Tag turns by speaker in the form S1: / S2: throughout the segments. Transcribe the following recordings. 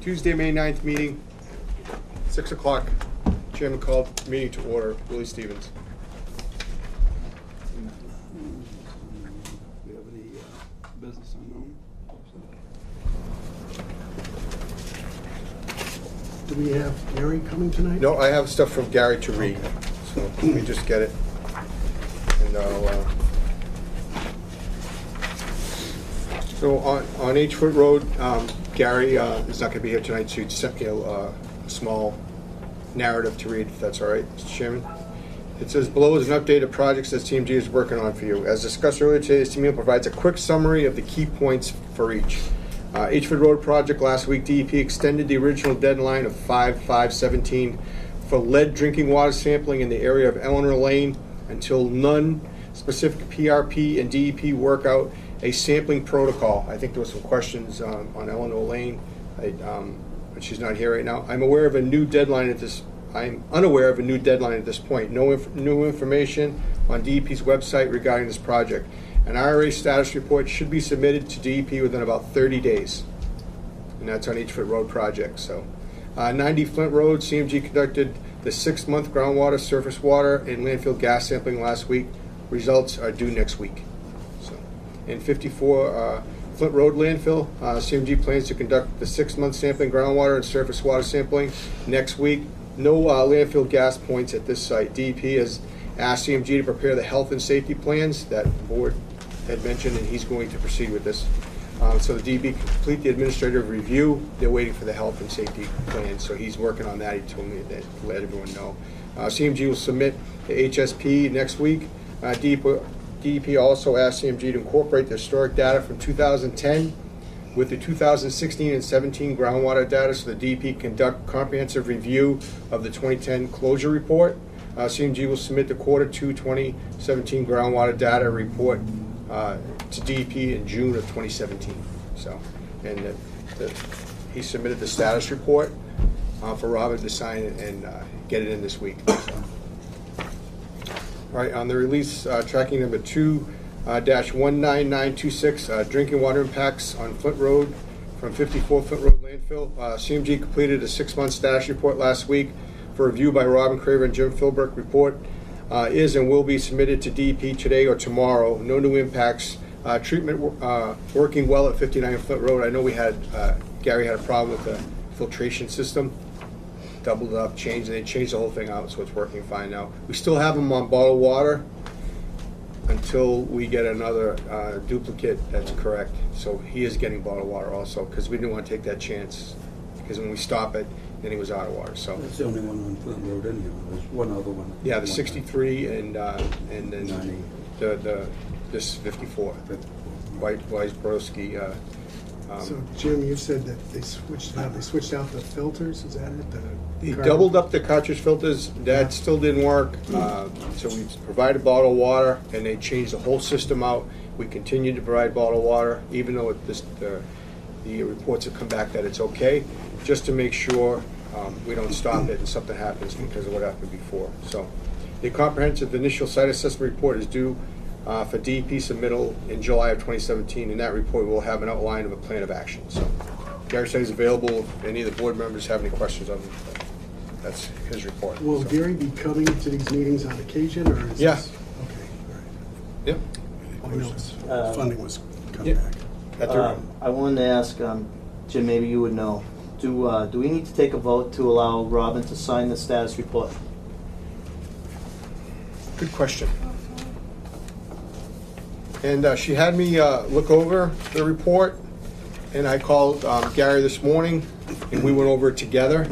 S1: Tuesday, May 9th meeting, 6 o'clock. Chairman called meeting to order. Willie Stevens.
S2: Do you have any business unknown?
S3: Do we have Gary coming tonight?
S1: No, I have stuff from Gary to read, so let me just get it. And I'll, so on H Foot Road, Gary is not gonna be here tonight, so he sent me a small narrative to read, if that's all right, Mr. Chairman. It says, below is an update of projects that CMG is working on for you. As discussed earlier today, this email provides a quick summary of the key points for each. H Foot Road project last week, DEP extended the original deadline of 5/5/17 for lead drinking water sampling in the area of Eleanor Lane until specific PRP and DEP work out a sampling protocol. I think there was some questions on Eleanor Lane, but she's not here right now. I'm unaware of a new deadline at this point. No new information on DEP's website regarding this project. An IRA status report should be submitted to DEP within about 30 days. And that's on H Foot Road project. So, 90 Flint Road, CMG conducted the 6-month groundwater, surface water, and landfill gas sampling last week. Results are due next week. So, in 54 Flint Road landfill, CMG plans to conduct the 6-month sampling groundwater and surface water sampling next week. No landfill gas points at this site. DEP has asked CMG to prepare the health and safety plans that the board had mentioned, and he's going to proceed with this. So the DEP can complete the administrative review. They're waiting for the health and safety plan, so he's working on that. He told me that to let everyone know. CMG will submit the HSP next week. DEP also asked CMG to incorporate the historic data from 2010 with the 2016 and 17 groundwater data, so the DEP conduct comprehensive review of the 2010 closure report. CMG will submit the Quarter 2 2017 groundwater data report to DEP in June of 2017. So, and he submitted the status report for Robin to sign it and get it in this week. So. All right, on the release, tracking number 2-19926, drinking water impacts on Flint Road from 54 Flint Road landfill. CMG completed a 6-month status report last week for review by Robin Craver and Jim Philbrook. Report is and will be submitted to DEP today or tomorrow. No new impacts. Treatment working well at 59 Flint Road. I know we had, Gary had a problem with the filtration system. Doubled it up, changed, and they changed the whole thing out, so it's working fine now. We still have them on bottled water until we get another duplicate that's correct. So he is getting bottled water also, because we didn't want to take that chance, because when we stop it, then he was out of water. So
S2: That's the only one on Flint Road anyhow. There's one other one.
S1: yeah, the 63 and then
S2: 90.
S1: this 54. Weisbrowski.
S3: So Jim, you said that they switched out the filters, is that it?
S1: He doubled up the cartridge filters. That still didn't work. So we provided bottled water, and they changed the whole system out. We continue to provide bottled water, even though the reports have come back that it's okay, just to make sure we don't stop it and something happens because of what happened before. So the comprehensive initial site assessment report is due for DEP submittal in July of 2017. In that report, we'll have an outline of a plan of action. So Gary said he's available if any of the board members have any questions on him. That's his report.
S3: Will
S1: So.
S3: Gary be coming to these meetings on occasion, or is
S1: Yeah.
S3: this? Okay, all right.
S1: Yep.
S3: I know funding was cut
S1: Yeah.
S3: back.
S1: At the-
S4: I wanted to ask, Jim, maybe you would know, do we need to take a vote to allow Robin to sign the status report?
S1: Good question. And she had me look over the report, and I called Gary this morning, and we went over it together.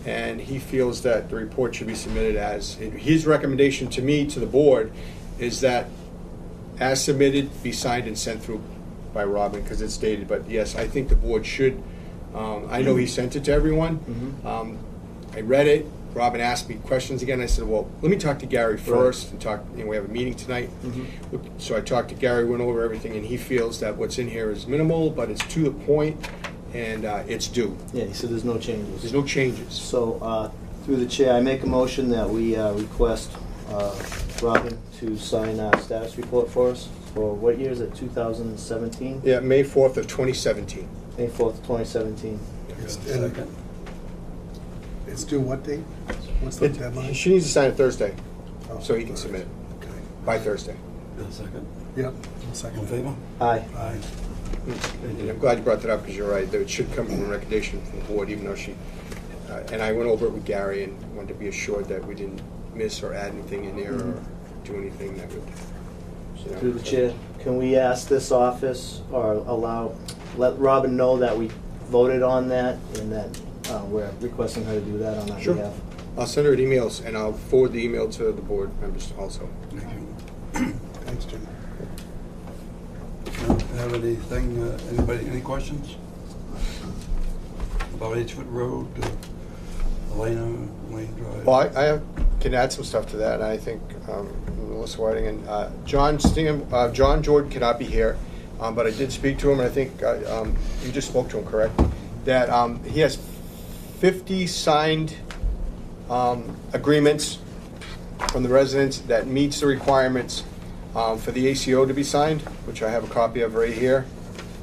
S1: And he feels that the report should be submitted as, his recommendation to me, to the board, is that as submitted, be signed and sent through by Robin, because it's dated. But yes, I think the board should, I know he sent it to everyone. I read it. Robin asked me questions again. I said, well, let me talk to Gary first and talk, we have a meeting tonight. So I talked to Gary, went over everything, and he feels that what's in here is minimal, but it's to the point, and it's due.
S4: Yeah, he said there's no changes.
S1: There's no changes.
S4: So, through the chair, I make a motion that we request Robin to sign our status report for us for what year is it, 2017?
S1: Yeah, May 4th of 2017.
S4: May 4th, 2017.
S1: Yeah.
S3: It's,
S2: Yeah,
S3: and
S2: second.
S3: it's due what date? What's the deadline?
S1: She needs to sign it Thursday,
S3: Oh,
S1: so he can submit it
S3: Okay.
S1: by Thursday.
S2: Yeah, second.
S3: Yep, I'll
S2: In
S3: second that.
S2: favor?
S4: Aye.
S2: Aye.
S1: And I'm glad you brought that up, because you're right, that it should come from a recommendation from the board, even though she, and I went over it with Gary and wanted to be assured that we didn't miss or add anything in there or do anything that would, you know.
S4: Through the chair, can we ask this office or let Robin know that we voted on that and that we're requesting her to do that on our
S1: Sure.
S4: behalf?
S1: I'll send her emails, and I'll forward the email to the board members also.
S2: Thank you.
S3: Thanks, Jim.
S2: Have anything, anybody, any questions? About Edgewood Road, Lane Drive?
S1: Well, can add some stuff to that, and I think Melissa Whiting and John Jordan cannot be here, but I did speak to him, and I think you just spoke to him, correct? That he has 50 signed agreements from the residents that meets the requirements for the ACO to be signed, which I have a copy of right here,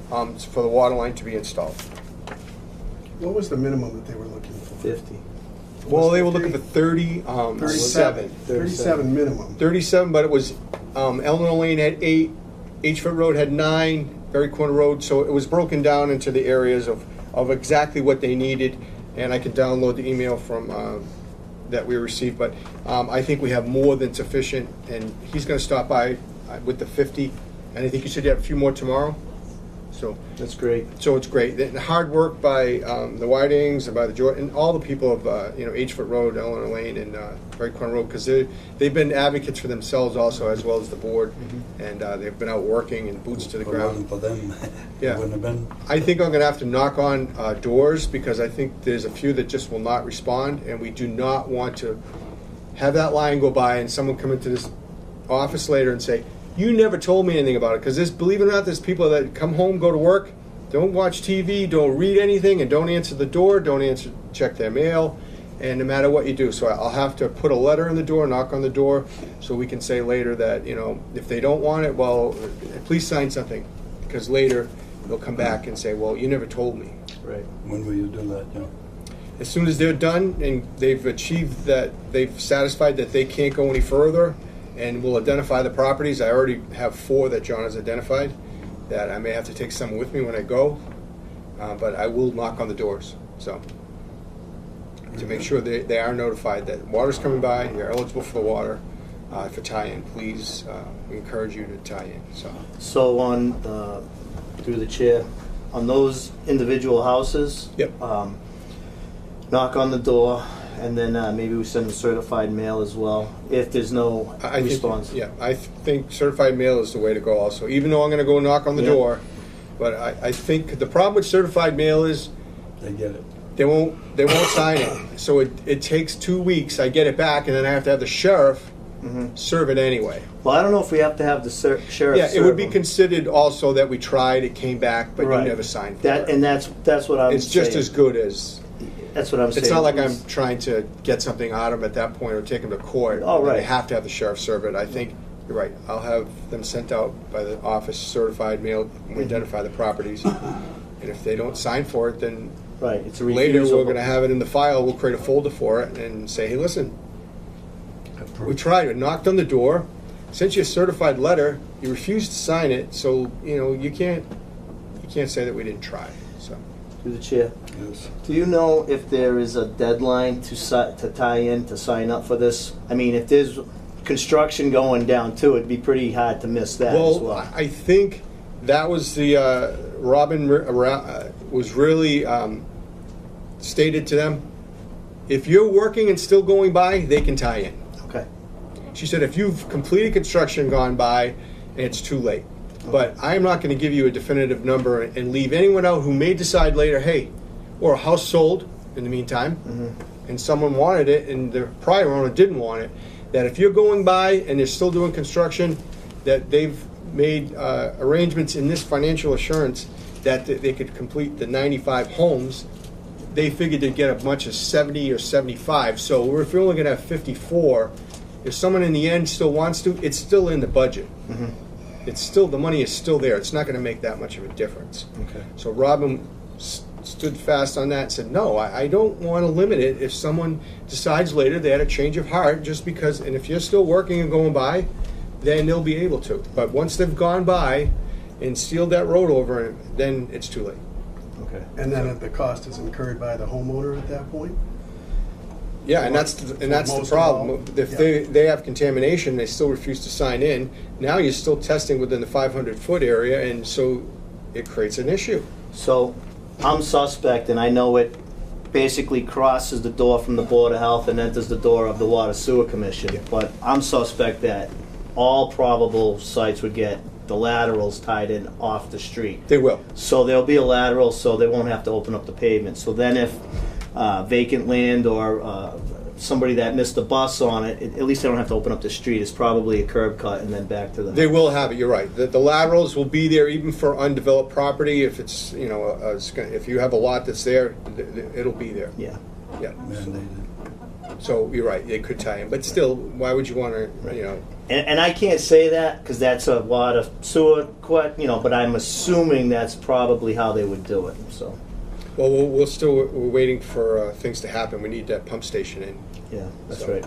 S1: for the water line to be installed.
S3: What was the minimum that they were looking for?
S4: 50.
S1: Well, they were looking for 37.
S3: 37 minimum.
S1: 37, but it was Eleanor Lane had 8, H-Foot Road had 9, Berry Corner Road, so it was broken down into the areas of exactly what they needed, and I can download the email from that we received, but I think we have more than sufficient, and he's going to stop by with the 50, and I think you said you have a few more tomorrow, so
S4: That's great.
S1: it's great. The hard work by the Whitings and by the Jordan, and all the people of H-Foot Road, Eleanor Lane, and Berry Corner Road, because they've been advocates for themselves also, as well as the board, and they've been out working and boots to the
S2: If it
S1: ground.
S2: wasn't for them,
S1: Yeah.
S2: it wouldn't have been.
S1: I think I'm going to have to knock on doors, because I think there's a few that just will not respond, and we do not want to have that line go by and someone come into this office later and say, you never told me anything about it, because believe it or not, there's people that come home, go to work, don't watch TV, don't read anything, and don't answer the door, check their mail, and no matter what you do. So I'll have to put a letter in the door, knock on the door, so we can say later that, if they don't want it, well, please sign something, because later they'll come back and say, well, you never told me.
S4: Right.
S2: When will you do that, Joe?
S1: As soon as they're done and they've achieved that, they've satisfied that they can't go any further, and we'll identify the properties. I already have 4 that John has identified, that I may have to take some with me when I go, but I will knock on the doors, so, to make sure they are notified that water's coming by, you're eligible for the water, for tie-in, please, we encourage you to tie in, so.
S4: So on, through the chair, on those individual houses,
S1: Yep.
S4: knock on the door, and then maybe we send them certified mail as well, if there's no
S1: I think,
S4: response.
S1: yeah, I think certified mail is the way to go also, even though I'm gonna go knock on the
S4: Yeah.
S1: door, but I think the problem with certified mail is,
S2: They get it.
S1: they won't sign it. So it takes 2 weeks. I get it back, and then I have to have the sheriff serve it anyway.
S4: Well, I don't know if we have to have the sheriff
S1: Yeah, it would be
S4: serve them.
S1: considered also that we tried, it came back, but you
S4: Right.
S1: never signed for
S4: That,
S1: it.
S4: and that's what I'm saying.
S1: It's just as good as,
S4: That's what I'm saying.
S1: it's not like I'm trying to get something out of them at that point or take them to court.
S4: Oh,
S1: and
S4: right.
S1: They have to have the sheriff serve it. I think, you're right, I'll have them sent out by the office, certified mail, when we identify the properties. And if they don't sign for it, then
S4: Right, it's a
S1: later
S4: refusal.
S1: we're going to have it in the file. We'll create a folder for it and say, hey, listen, we tried it, knocked on the door, sent you a certified letter, you refused to sign it, so you can't say that we didn't try. So
S4: Through the chair.
S2: Yes.
S4: Do you know if there is a deadline to tie in, to sign up for this? I mean, if there's construction going down too, it'd be pretty hard to miss that as well.
S1: I think that was the Robin was really stated to them. If you're working and still going by, they can tie in.
S4: Okay.
S1: She said, if you've completed construction, gone by, it's too late. But I'm not going to give you a definitive number and leave anyone out who may decide later, hey, or a house sold in the meantime, and someone wanted it and the prior owner didn't want it, that if you're going by and they're still doing construction, that they've made arrangements in this financial assurance that they could complete the 95 homes. They figured they'd get as much as 70 or 75. So if you're only going to have 54, if someone in the end still wants to, it's still in the budget. It's still, the money is still there. It's not going to make that much of a difference.
S4: Okay.
S1: So Robin stood fast on that and said, no, I don't want to limit it if someone decides later they had a change of heart just because, and if you're still working and going by, then they'll be able to. But once they've gone by and sealed that road over, then it's too late.
S4: Okay.
S3: And then if the cost is incurred by the homeowner at that point?
S1: Yeah, and that's the
S3: Most
S1: problem.
S3: involved.
S1: If they have contamination, they still refuse to sign in. Now you're still testing within the 500-foot area, and so it creates an issue.
S4: So I'm suspect, and I know it basically crosses the door from the Board of Health and enters the door of the Water Sewer Commission.
S1: Yeah.
S4: But I'm suspect that all probable sites would get the laterals tied in off the street.
S1: They will.
S4: So there'll be a lateral, so they won't have to open up the pavement. So then if vacant land or somebody that missed a bus on it, at least they don't have to open up the street. It's probably a curb cut and then back to the...
S1: They will have it, you're right. The laterals will be there even for undeveloped property. If it's, if you have a lot that's there, it'll be there.
S4: Yeah.
S1: Yeah.
S2: Mandated.
S1: So you're right, they could tie in. But still, why would you want to,
S4: And I can't say that because that's a water sewer, but I'm assuming that's probably how they would do it, so...
S1: Well, we're waiting for things to happen. We need that pump station in.
S4: Yeah, that's
S1: So,
S4: right.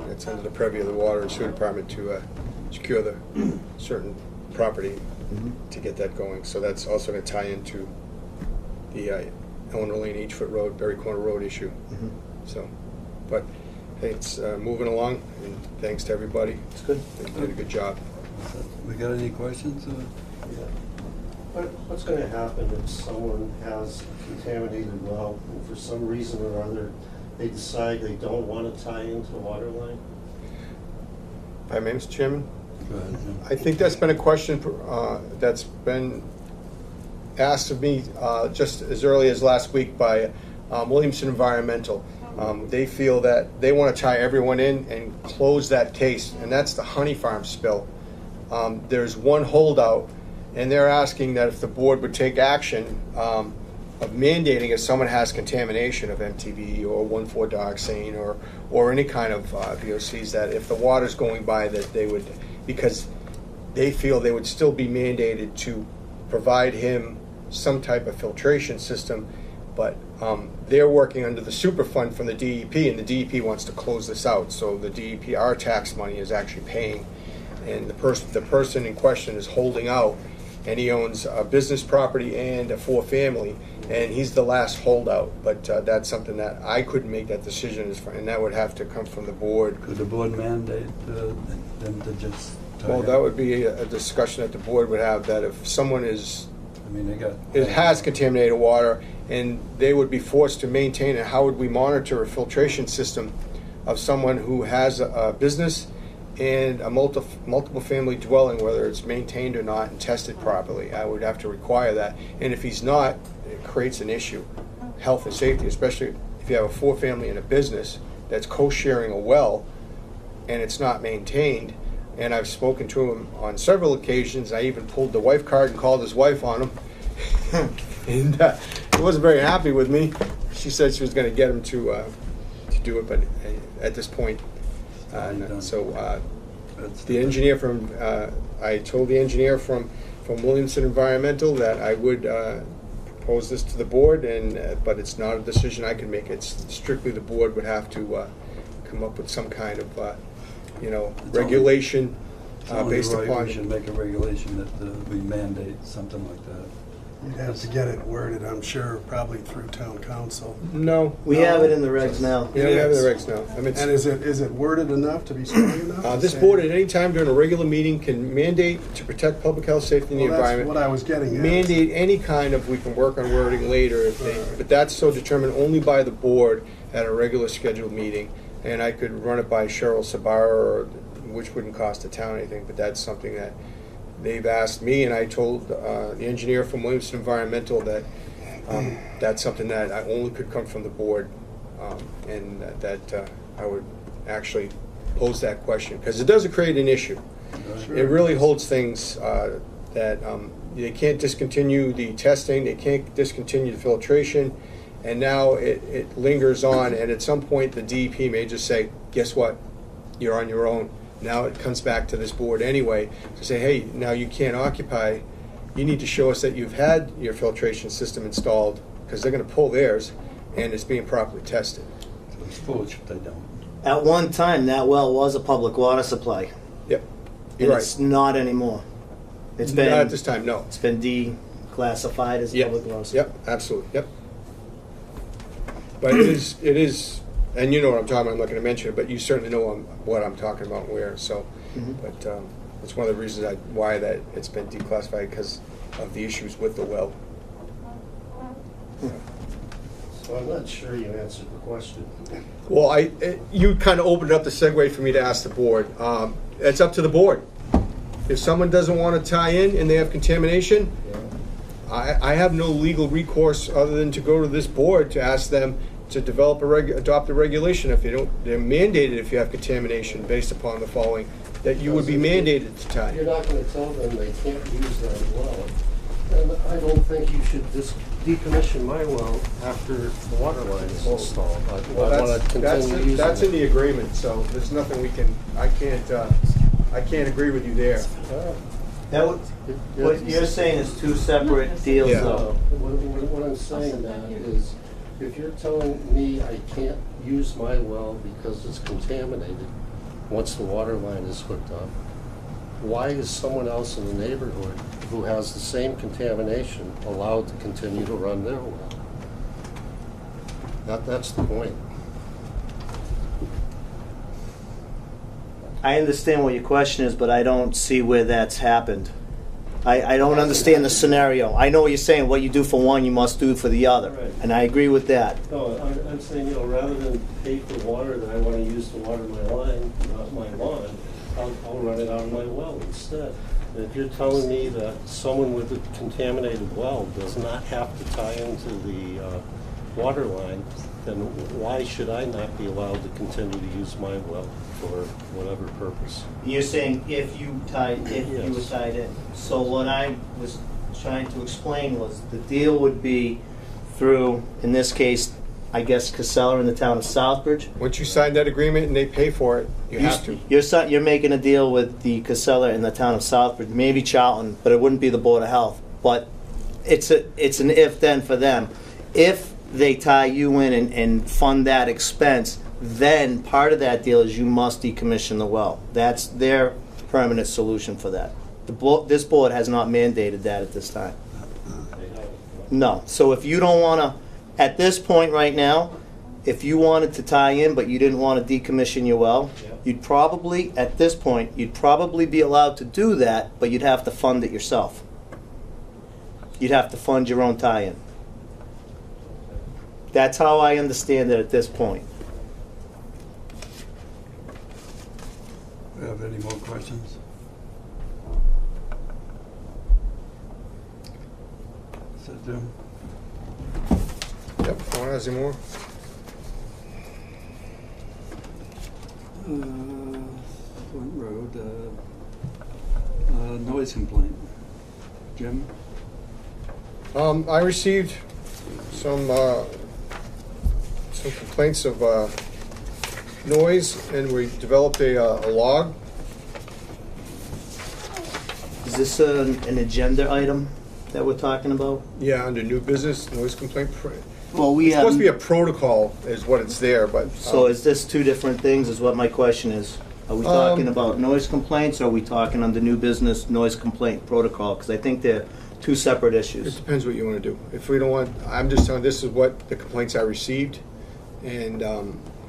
S1: It's under the purview of the Water and Sewer Department to secure the certain property to get that going. So that's also going to tie into the Eleanor Lane, Each-Foot Road, Berry Corner Road issue. So, but hey, it's moving along, and thanks to everybody.
S4: It's good.
S1: They did a good job.
S2: We got any questions?
S5: What's going to happen if someone has a contaminated well and for some reason or other they decide they don't want to tie into a water line?
S1: Hi, Mr. Chairman.
S2: Go ahead, Jim.
S1: I think that's been a question that's been asked of me just as early as last week by Williamson Environmental. They feel that they want to tie everyone in and close that case, and that's the Honey Farm spill. There's one holdout, and they're asking that if the board would take action of mandating if someone has contamination of MTBE or 1,4-dioxane or any kind of VOCs, that if the water's going by, that they would, because they feel they would still be mandated to provide him some type of filtration system, but they're working under the Superfund from the DEP, and the DEP wants to close this out. So the DEP, our tax money, is actually paying, and the person in question is holding out, and he owns a business property and a 4-family, and he's the last holdout. But that's something that I couldn't make that decision, and that would have to come from the board.
S2: Could the board mandate them to just tie
S1: Well,
S2: in?
S1: that would be a discussion that the board would have, that if someone
S2: I mean, they got...
S1: it has contaminated water, and they would be forced to maintain it, how would we monitor a filtration system of someone who has a business and a multiple family dwelling, whether it's maintained or not and tested properly? I would have to require that. And if he's not, it creates an issue, health and safety, especially if you have a 4-family and a business that's co-sharing a well and it's not maintained. And I've spoken to him on several occasions. I even pulled the wife card and called his wife on him. And he wasn't very happy with me. She said she was going to get him to do it, but at this point, so the engineer from, I told the engineer from Williamson Environmental that I would propose this to the board, and but it's not a decision I can make. It's strictly the board would have to come up with some kind of regulation based upon.
S2: We should make a regulation that we mandate something like that.
S3: You'd have to get it worded, I'm sure, probably through town council.
S1: No.
S4: We have it in the regs now.
S1: Yeah, we have the regs now. I mean,
S3: And is it worded enough to be strong enough? to
S1: this
S3: say-
S1: board at any time during a regular meeting can mandate to protect public health, safety, and the
S3: Well, that's
S1: environment.
S3: what I was getting at.
S1: Mandate any kind of, we can work on wording later, if they, but that's so determined only by the board at a regular scheduled meeting. And I could run it by Cheryl Sabara, which wouldn't cost the town anything, but that's something that they've asked me, and I told the engineer from Williamson Environmental that that's something that I only could come from the board, and that I would actually pose that question, because it does create an issue. It really holds things that they can't discontinue the testing, they can't discontinue the filtration, and now it lingers on, and at some point the DEP may just say, guess what, you're on your own. Now it comes back to this board anyway to say, hey, now you can't occupy. You need to show us that you've had your filtration system installed because they're gonna pull theirs, and it's being properly tested.
S2: So it's foolish if they don't.
S4: At one time, that well was a public water supply,
S1: Yep,
S4: and
S1: you're right.
S4: it's not anymore. It's
S1: Not at
S4: been
S1: this time, no.
S4: it's been declassified as a
S1: Yep,
S4: public water supply.
S1: yep, absolutely, yep. But it is, and you know what I'm talking about, I'm not gonna mention it, but you certainly know what I'm talking about and where, so.
S4: Mhm.
S1: But it's one of the reasons why that it's been declassified, because of the issues with the well.
S5: So I'm not sure you answered the question.
S1: Well, you kind of opened up the segue for me to ask the board. It's up to the board. If someone doesn't want to tie in and they have contamination, I have no legal recourse other than to go to this board to ask them to develop adopt a regulation. If they don't, they're mandated if you have contamination based upon the following, that you would be mandated to tie.
S5: You're not gonna tell them they can't use that well. And I don't think you should decommission my well after the water line is installed. I wanna continue using
S1: That's in
S5: it.
S1: the agreement, so there's nothing we can, I can't agree with you there.
S4: That would, what you're saying is two separate deals,
S1: Yeah.
S4: though.
S5: What I'm saying that is, if you're telling me I can't use my well because it's contaminated once the water line is hooked up, why is someone else in the neighborhood who has the same contamination allowed to continue to run their well? That's the point.
S4: I understand what your question is, but I don't see where that's happened. I don't understand the scenario. I know what you're saying. What you do for one, you must do for the other.
S5: Right.
S4: And I agree with that.
S5: No, I'm saying, rather than pay for water that I want to use to water my line, not my lawn, I'll run it out of my well instead. And if you're telling me that someone with a contaminated well does not have to tie into the water line, then why should I not be allowed to continue to use my well for whatever purpose?
S4: You're saying if you were
S5: Yes.
S4: tied in. So what I was trying to explain was the deal would be through, in this case, I guess Casella in the town of Southbridge.
S1: Once you sign that agreement and they pay for it, you have to.
S4: You're making a deal with the Casella in the town of Southbridge, maybe Charlton, but it wouldn't be the Board of Health. But it's an if-then for them. If they tie you in and fund that expense, then part of that deal is you must decommission the well. That's their permanent solution for that. This board has not mandated that at this time. No. So if you don't want to, at this point right now, if you wanted to tie in but you didn't want to decommission your well, you'd probably, at this point, you'd probably be allowed to do that, but you'd have to fund it yourself. You'd have to fund your own tie-in. That's how I understand it at this point.
S2: Do you have any more questions? Is that Jim?
S1: Yep, no one has any more?
S2: Flint Road, noise complaint. Jim?
S1: I received some complaints of noise, and we developed a log.
S4: Is this an agenda item that we're talking about?
S1: Yeah, under new business, noise complaint.
S4: Well, we
S1: It's supposed to be
S4: have.
S1: a protocol is what it's there, but.
S4: So is this two different things, is what my question is? Are we talking about noise complaints, or are we talking under new business noise complaint protocol? Because I think they're two separate
S1: It
S4: issues.
S1: depends what you want to do. If we don't want, I'm just telling, this is what the complaints I received, and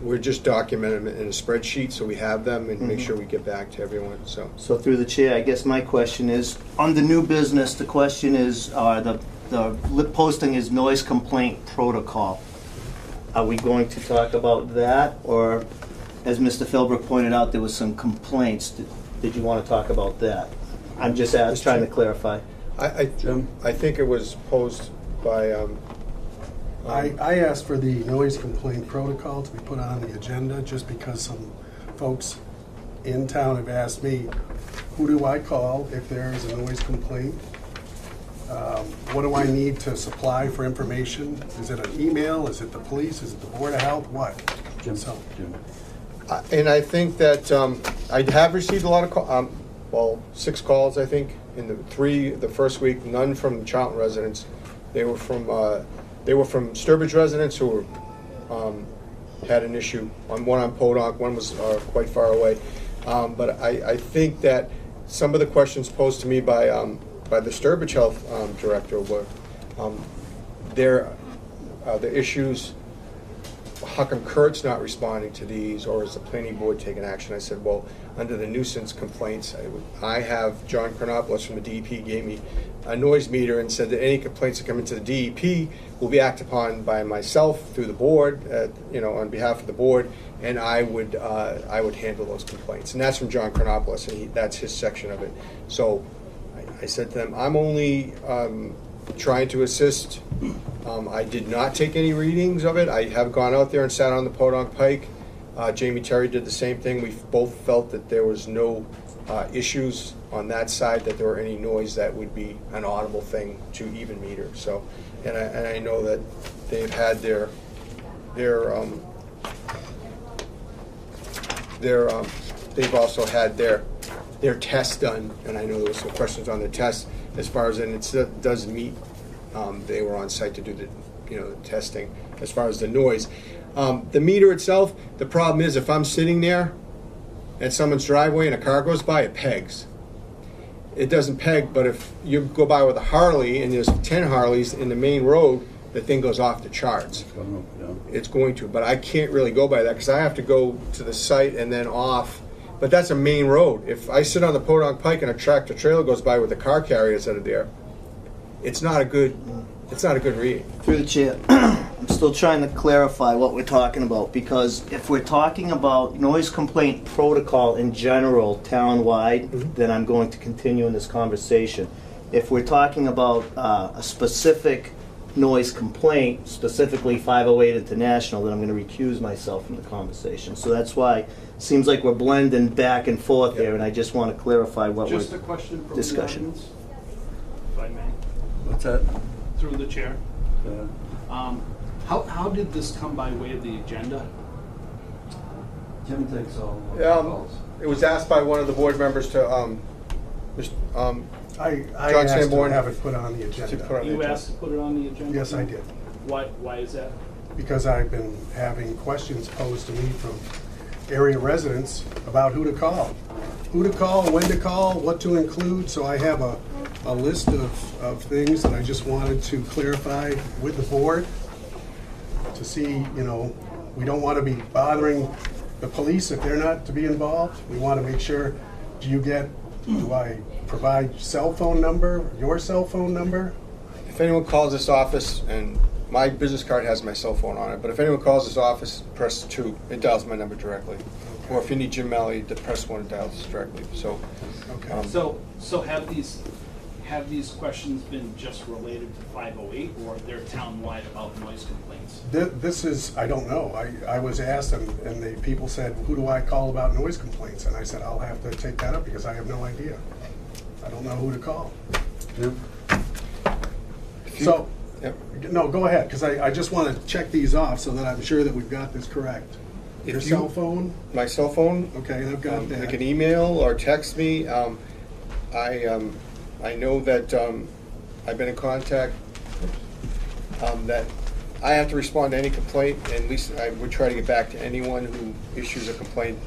S1: we're just documenting them in a spreadsheet, so we have them and make sure we get back to everyone, so.
S4: So through the chair, I guess my question is, under new business, the question is, the posting is noise complaint protocol. Are we going to talk about that, or, as Mr. Philbrook pointed out, there was some complaints. Did you want to talk about that? I'm just trying to clarify.
S2: Jim?
S1: I think it was posed by,
S3: I asked for the noise complaint protocol to be put on the agenda just because some folks in town have asked me, who do I call if there is a noise complaint? What do I need to supply for information? Is it an email? Is it the police? Is it the Board of Health? What?
S2: Jim?
S3: So,
S2: Jim?
S1: and I think that I have received a lot of 6 calls, I think, in the first week, none from Charlton residents. They were from They were from Sturbridge residents who were, had an issue, one on Podunk, one was quite far away. But I think that some of the questions posed to me by the Sturbridge Health Director were, the issues, how come Kurt's not responding to these, or is the planning board taking action? I said, well, under the nuisance complaints, I have John Chronopoulos from the DEP gave me a noise meter and said that any complaints that come into the DEP will be acted upon by myself through the board, on behalf of the board, and I would handle those complaints. And that's from John Chronopoulos, and that's his section of it. So I said to them, I'm only trying to assist. I did not take any readings of it. I have gone out there and sat on the Podunk Pike. Jamie Terry did the same thing. We both felt that there was no issues on that side, that there were any noise that would be an audible thing to even meter. So, and I know that they've had they've also had their test done, and I know there was some questions on the test as far as, and it does meet. They were on site to do the testing as far as the noise. The meter itself, the problem is if I'm sitting there at someone's driveway and a car goes by, it pegs. It doesn't peg, but if you go by with a Harley and there's 10 Harleys in the main road, the thing goes off the charts. It's going to, but I can't really go by that because I have to go to the site and then off. But that's a main road. If I sit on the Podunk Pike and a tractor trailer goes by with the car carriers that are there, it's not a good reading.
S4: Through the chair, I'm still trying to clarify what we're talking about, because if we're talking about noise complaint protocol in general, town-wide, then I'm going to continue in this conversation. If we're talking about a specific noise complaint, specifically 508 International, then I'm going to recuse myself from the conversation. So that's why it seems like we're blending back and forth here, and I just want to clarify what
S6: Just a
S4: we're
S6: question from
S4: discussion.
S6: the audience, if I may,
S2: What's that?
S6: through the chair.
S2: Yeah.
S6: How did this come by way of the agenda?
S2: Jim takes all calls.
S1: It was asked by one of the board members to,
S3: I
S1: John
S3: asked to
S1: Sanborn
S3: have it put on the
S1: to put
S3: agenda.
S1: on
S6: You
S1: the
S6: asked to put it on the agenda?
S3: Yes, I did.
S6: Why is that?
S3: Because I've been having questions posed to me from area residents about who to call. Who to call, when to call, what to include, so I have a list of things that I just wanted to clarify with the board to see, we don't want to be bothering the police if they're not to be involved. We want to make sure, do I provide cell phone number, your cell phone number?
S1: If anyone calls this office, and my business card has my cell phone on it, but if anyone calls this office, press 2. It dials my number directly. Or if you need Jim Malley, press 1, it dials directly. So,
S3: Okay.
S6: So have these questions been just related to 508, or they're town-wide about noise complaints?
S3: This is, I don't know. I was asked, and the people said, who do I call about noise complaints? And I said, I'll have to take that up because I have no idea. I don't know who to call.
S2: Jim?
S3: So,
S1: Yep.
S3: no, go ahead, because I just want to check these off so that I'm sure that we've got this correct. Your
S1: If you-
S3: cell phone?
S1: my cell phone,
S3: Okay, I've got
S1: they
S3: that.
S1: can email or text me. I know that I've been in contact, that I have to respond to any complaint, and at least I would try to get back to anyone who issues a complaint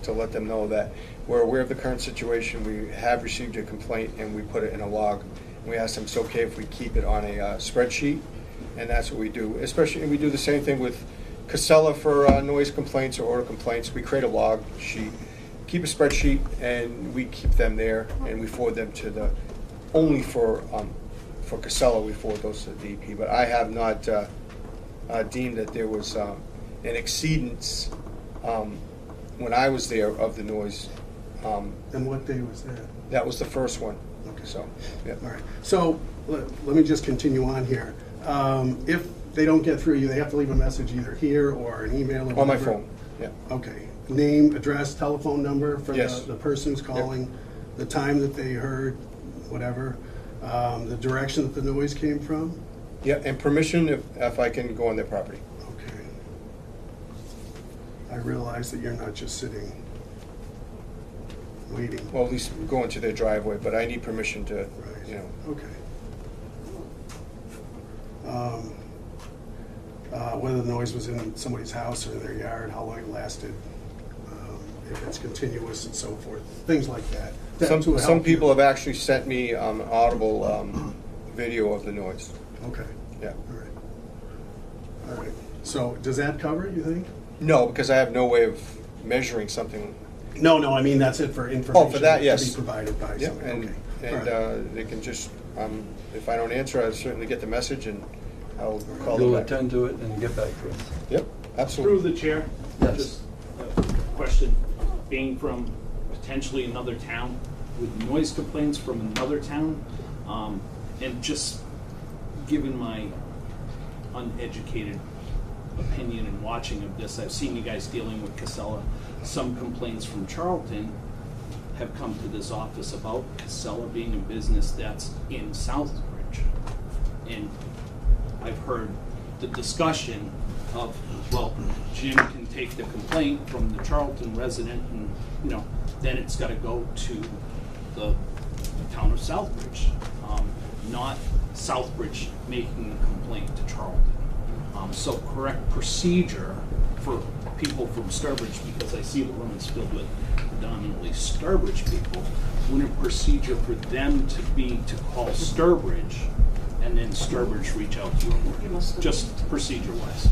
S1: to let them know that we're aware of the current situation, we have received a complaint, and we put it in a log. We asked them, it's okay if we keep it on a spreadsheet, and that's what we do. Especially, and we do the same thing with Casella for noise complaints or order complaints. We create a log sheet, keep a spreadsheet, and we keep them there, and we forward them to only for Casella, we forward those to the DEP. But I have not deemed that there was an exceedance when I was there of the noise.
S3: And what day was that?
S1: That was the first one.
S3: Okay.
S1: So, yeah.
S3: All right. So let me just continue on here. If they don't get through you, they have to leave a message either here or an email or
S1: On my
S3: whatever.
S1: phone, yeah.
S3: Okay. Name, address, telephone number for
S1: Yes.
S3: the person's calling, the time that they heard, whatever, the direction that the noise came from.
S1: Yeah, and permission if I can go on their property.
S3: Okay. I realize that you're not just sitting, waiting.
S1: Well, at least go into their driveway, but I need permission to,
S3: Right.
S1: you know.
S3: Okay. whether the noise was in somebody's house or in their yard, how long it lasted, if it's continuous and so forth, things like that. That to
S1: Some
S3: help
S1: people
S3: you.
S1: have actually sent me audible video of the noise.
S3: Okay,
S1: Yeah.
S3: all right. All right. So does that cover it, you think?
S1: No, because I have no way of measuring something.
S3: No, I mean, that's it for information.
S1: Oh, for that, yes.
S3: To be provided by
S1: Yeah,
S3: somebody.
S1: and,
S3: Okay.
S1: and
S3: All right.
S1: they can just, if I don't answer, I'll certainly get the message and I'll call
S2: You'll
S1: them back.
S2: attend to it and get back to us.
S1: Yep, absolutely.
S6: Through the chair,
S2: Yes.
S6: just a question, being from potentially another town, with noise complaints from another town, and just given my uneducated opinion and watching of this, I've seen you guys dealing with Casella. Some complaints from Charlton have come to this office about Casella being a business that's in Southbridge. And I've heard the discussion of, well, Jim can take the complaint from the Charlton resident and, then it's gotta go to the town of Southbridge, not Southbridge making the complaint to Charlton. So correct procedure for people from Sturbridge, because I see the room is filled with predominantly Sturbridge people, wouldn't procedure for them to be to call Sturbridge and then Sturbridge reach out to you? Just procedure-wise.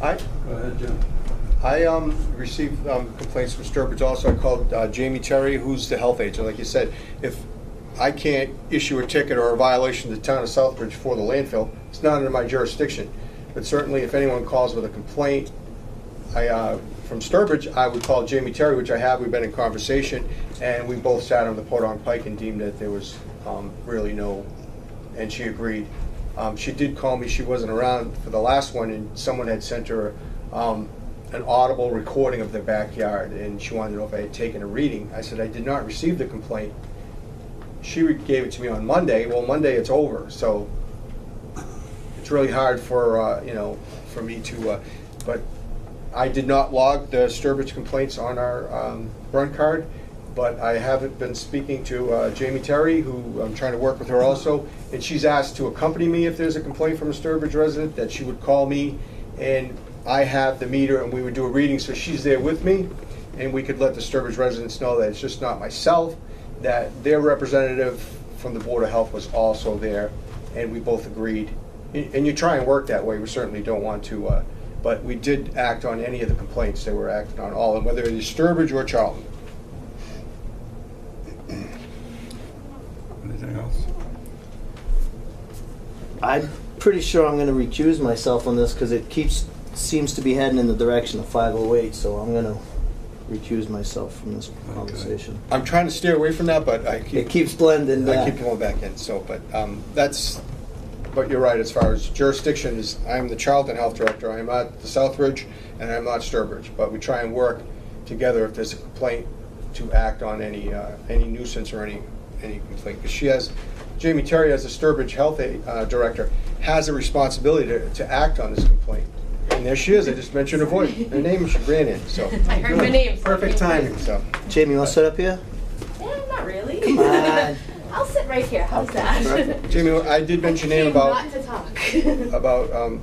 S1: I,
S2: Go ahead, Jim.
S1: I received complaints from Sturbridge also. I called Jamie Terry, who's the health agent. Like you said, if I can't issue a ticket or a violation to the town of Southbridge for the landfill, it's not under my jurisdiction. But certainly if anyone calls with a complaint from Sturbridge, I would call Jamie Terry, which I have. We've been in conversation, and we both sat on the Podunk Pike and deemed that there was really no, and she agreed. She did call me. She wasn't around for the last one, and someone had sent her an audible recording of their backyard, and she wanted to know if I had taken a reading. I said I did not receive the complaint. She gave it to me on Monday. Well, Monday it's over, so it's really hard for for me to. But I did not log the Sturbridge complaints on our run card. But I haven't been speaking to Jamie Terry, who I'm trying to work with her also, and she's asked to accompany me if there's a complaint from a Sturbridge resident, that she would call me, and I have the meter, and we would do a reading, so she's there with me, and we could let the Sturbridge residents know that it's just not myself, that their representative from the Board of Health was also there, and we both agreed. And you try and work that way. We certainly don't want to, but we did act on any of the complaints. They were acted on all, and whether it is Sturbridge or Charlton.
S2: Anything else?
S4: I'm pretty sure I'm going to recuse myself on this because it seems to be heading in the direction of 508, so I'm going to recuse myself from this conversation.
S1: I'm trying to steer away from that, but I
S4: It
S1: keep
S4: keeps blending
S1: I
S4: back.
S1: keep going back in. So, but that's. But you're right. As far as jurisdiction is, I'm the Charlton Health Director. I'm not the Southbridge, and I'm not Sturbridge. But we try and work together if there's a complaint to act on any nuisance or any complaint. Because Jamie Terry, as the Sturbridge Health Director, has a responsibility to act on this complaint. And there she is. I just mentioned her voice, her name. She ran in. So
S7: I heard my name. so
S3: Perfect
S7: I
S3: timing.
S1: so.
S4: Jamie, you want to sit up here?
S7: can't- not really.
S4: Come on.
S7: I'll sit right here. How's that?
S1: Jamie, I did mention your name
S7: Came
S1: about
S7: not to talk.
S1: about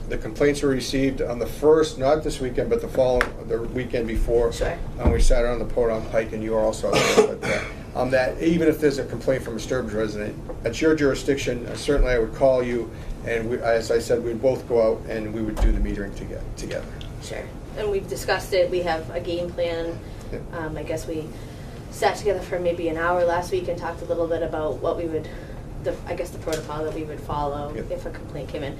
S1: the complaints we received on the first, not this weekend, but the weekend before.
S7: Sure.
S1: We sat on the Podunk Pike, and you were also there. But that even if there's a complaint from a Sturbridge resident, that's your jurisdiction. Certainly, I would call you, and as I said, we'd both go out and we would do the metering together.
S7: Sure. And we've discussed it. We have a game plan.
S1: Yep.
S7: I guess we sat together for maybe an hour last week and talked a little bit about what we would, the protocol that we would follow
S1: Yep.
S7: if a complaint came in.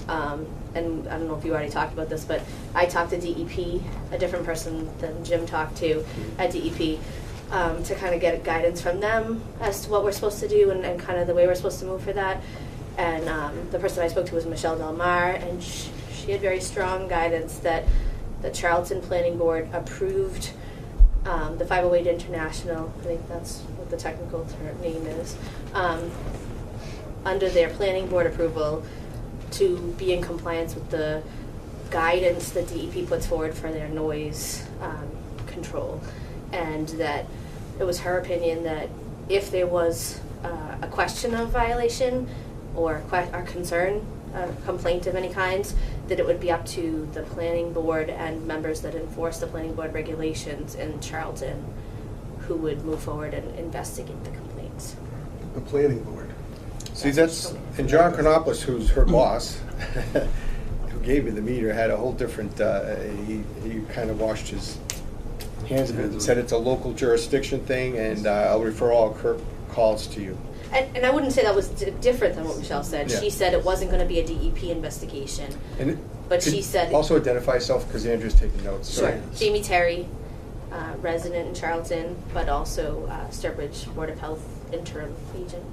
S7: And I don't know if you already talked about this, but I talked to DEP, a different person than Jim talked to at DEP, to kind of get guidance from them as to what we're supposed to do and kind of the way we're supposed to move for that. And the person I spoke to was Michelle Del Mar, and she had very strong guidance that the Charlton Planning Board approved the 508 International, I think that's what the technical name is, under their planning board approval to be in compliance with the guidance that DEP puts forward for their noise control. And that it was her opinion that if there was a question of violation or concern a complaint of any kind, that it would be up to the planning board and members that enforce the planning board regulations in Charlton who would move forward and investigate the complaints.
S3: The planning board.
S1: See, that's, and John Chronopoulos, who's her boss, who gave me the meter, had a whole different, he kind of washed his hands of it and said it's a local jurisdiction thing, and I'll refer all calls to you.
S7: And I wouldn't say that was different than what Michelle said.
S1: Yeah.
S7: She said it wasn't going to be a DEP investigation.
S1: And
S7: But
S1: could
S7: she said-
S1: Also identify yourself, because Andrew's taking notes.
S7: Sure.
S1: Sorry.
S7: Jamie Terry, resident in Charlton, but also Sturbridge Board of Health interim agent.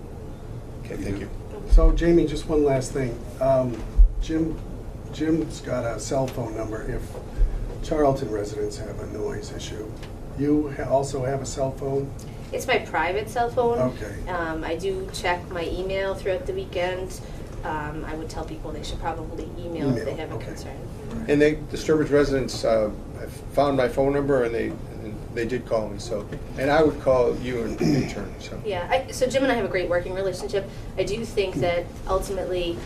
S1: Okay, thank you.
S3: So Jamie, just one last thing. Jim's got a cell phone number if Charlton residents have a noise issue. You also have a cell phone?
S7: It's my private cell phone.
S3: Okay.
S7: I do check my email throughout the weekend. I would tell people they should probably email if they have a
S3: okay.
S7: concern.
S1: And the Sturbridge residents found my phone number, and they did call me, so, and I would call you in turn, so.
S7: Yeah, so Jim and I have a great working relationship. I do think that ultimately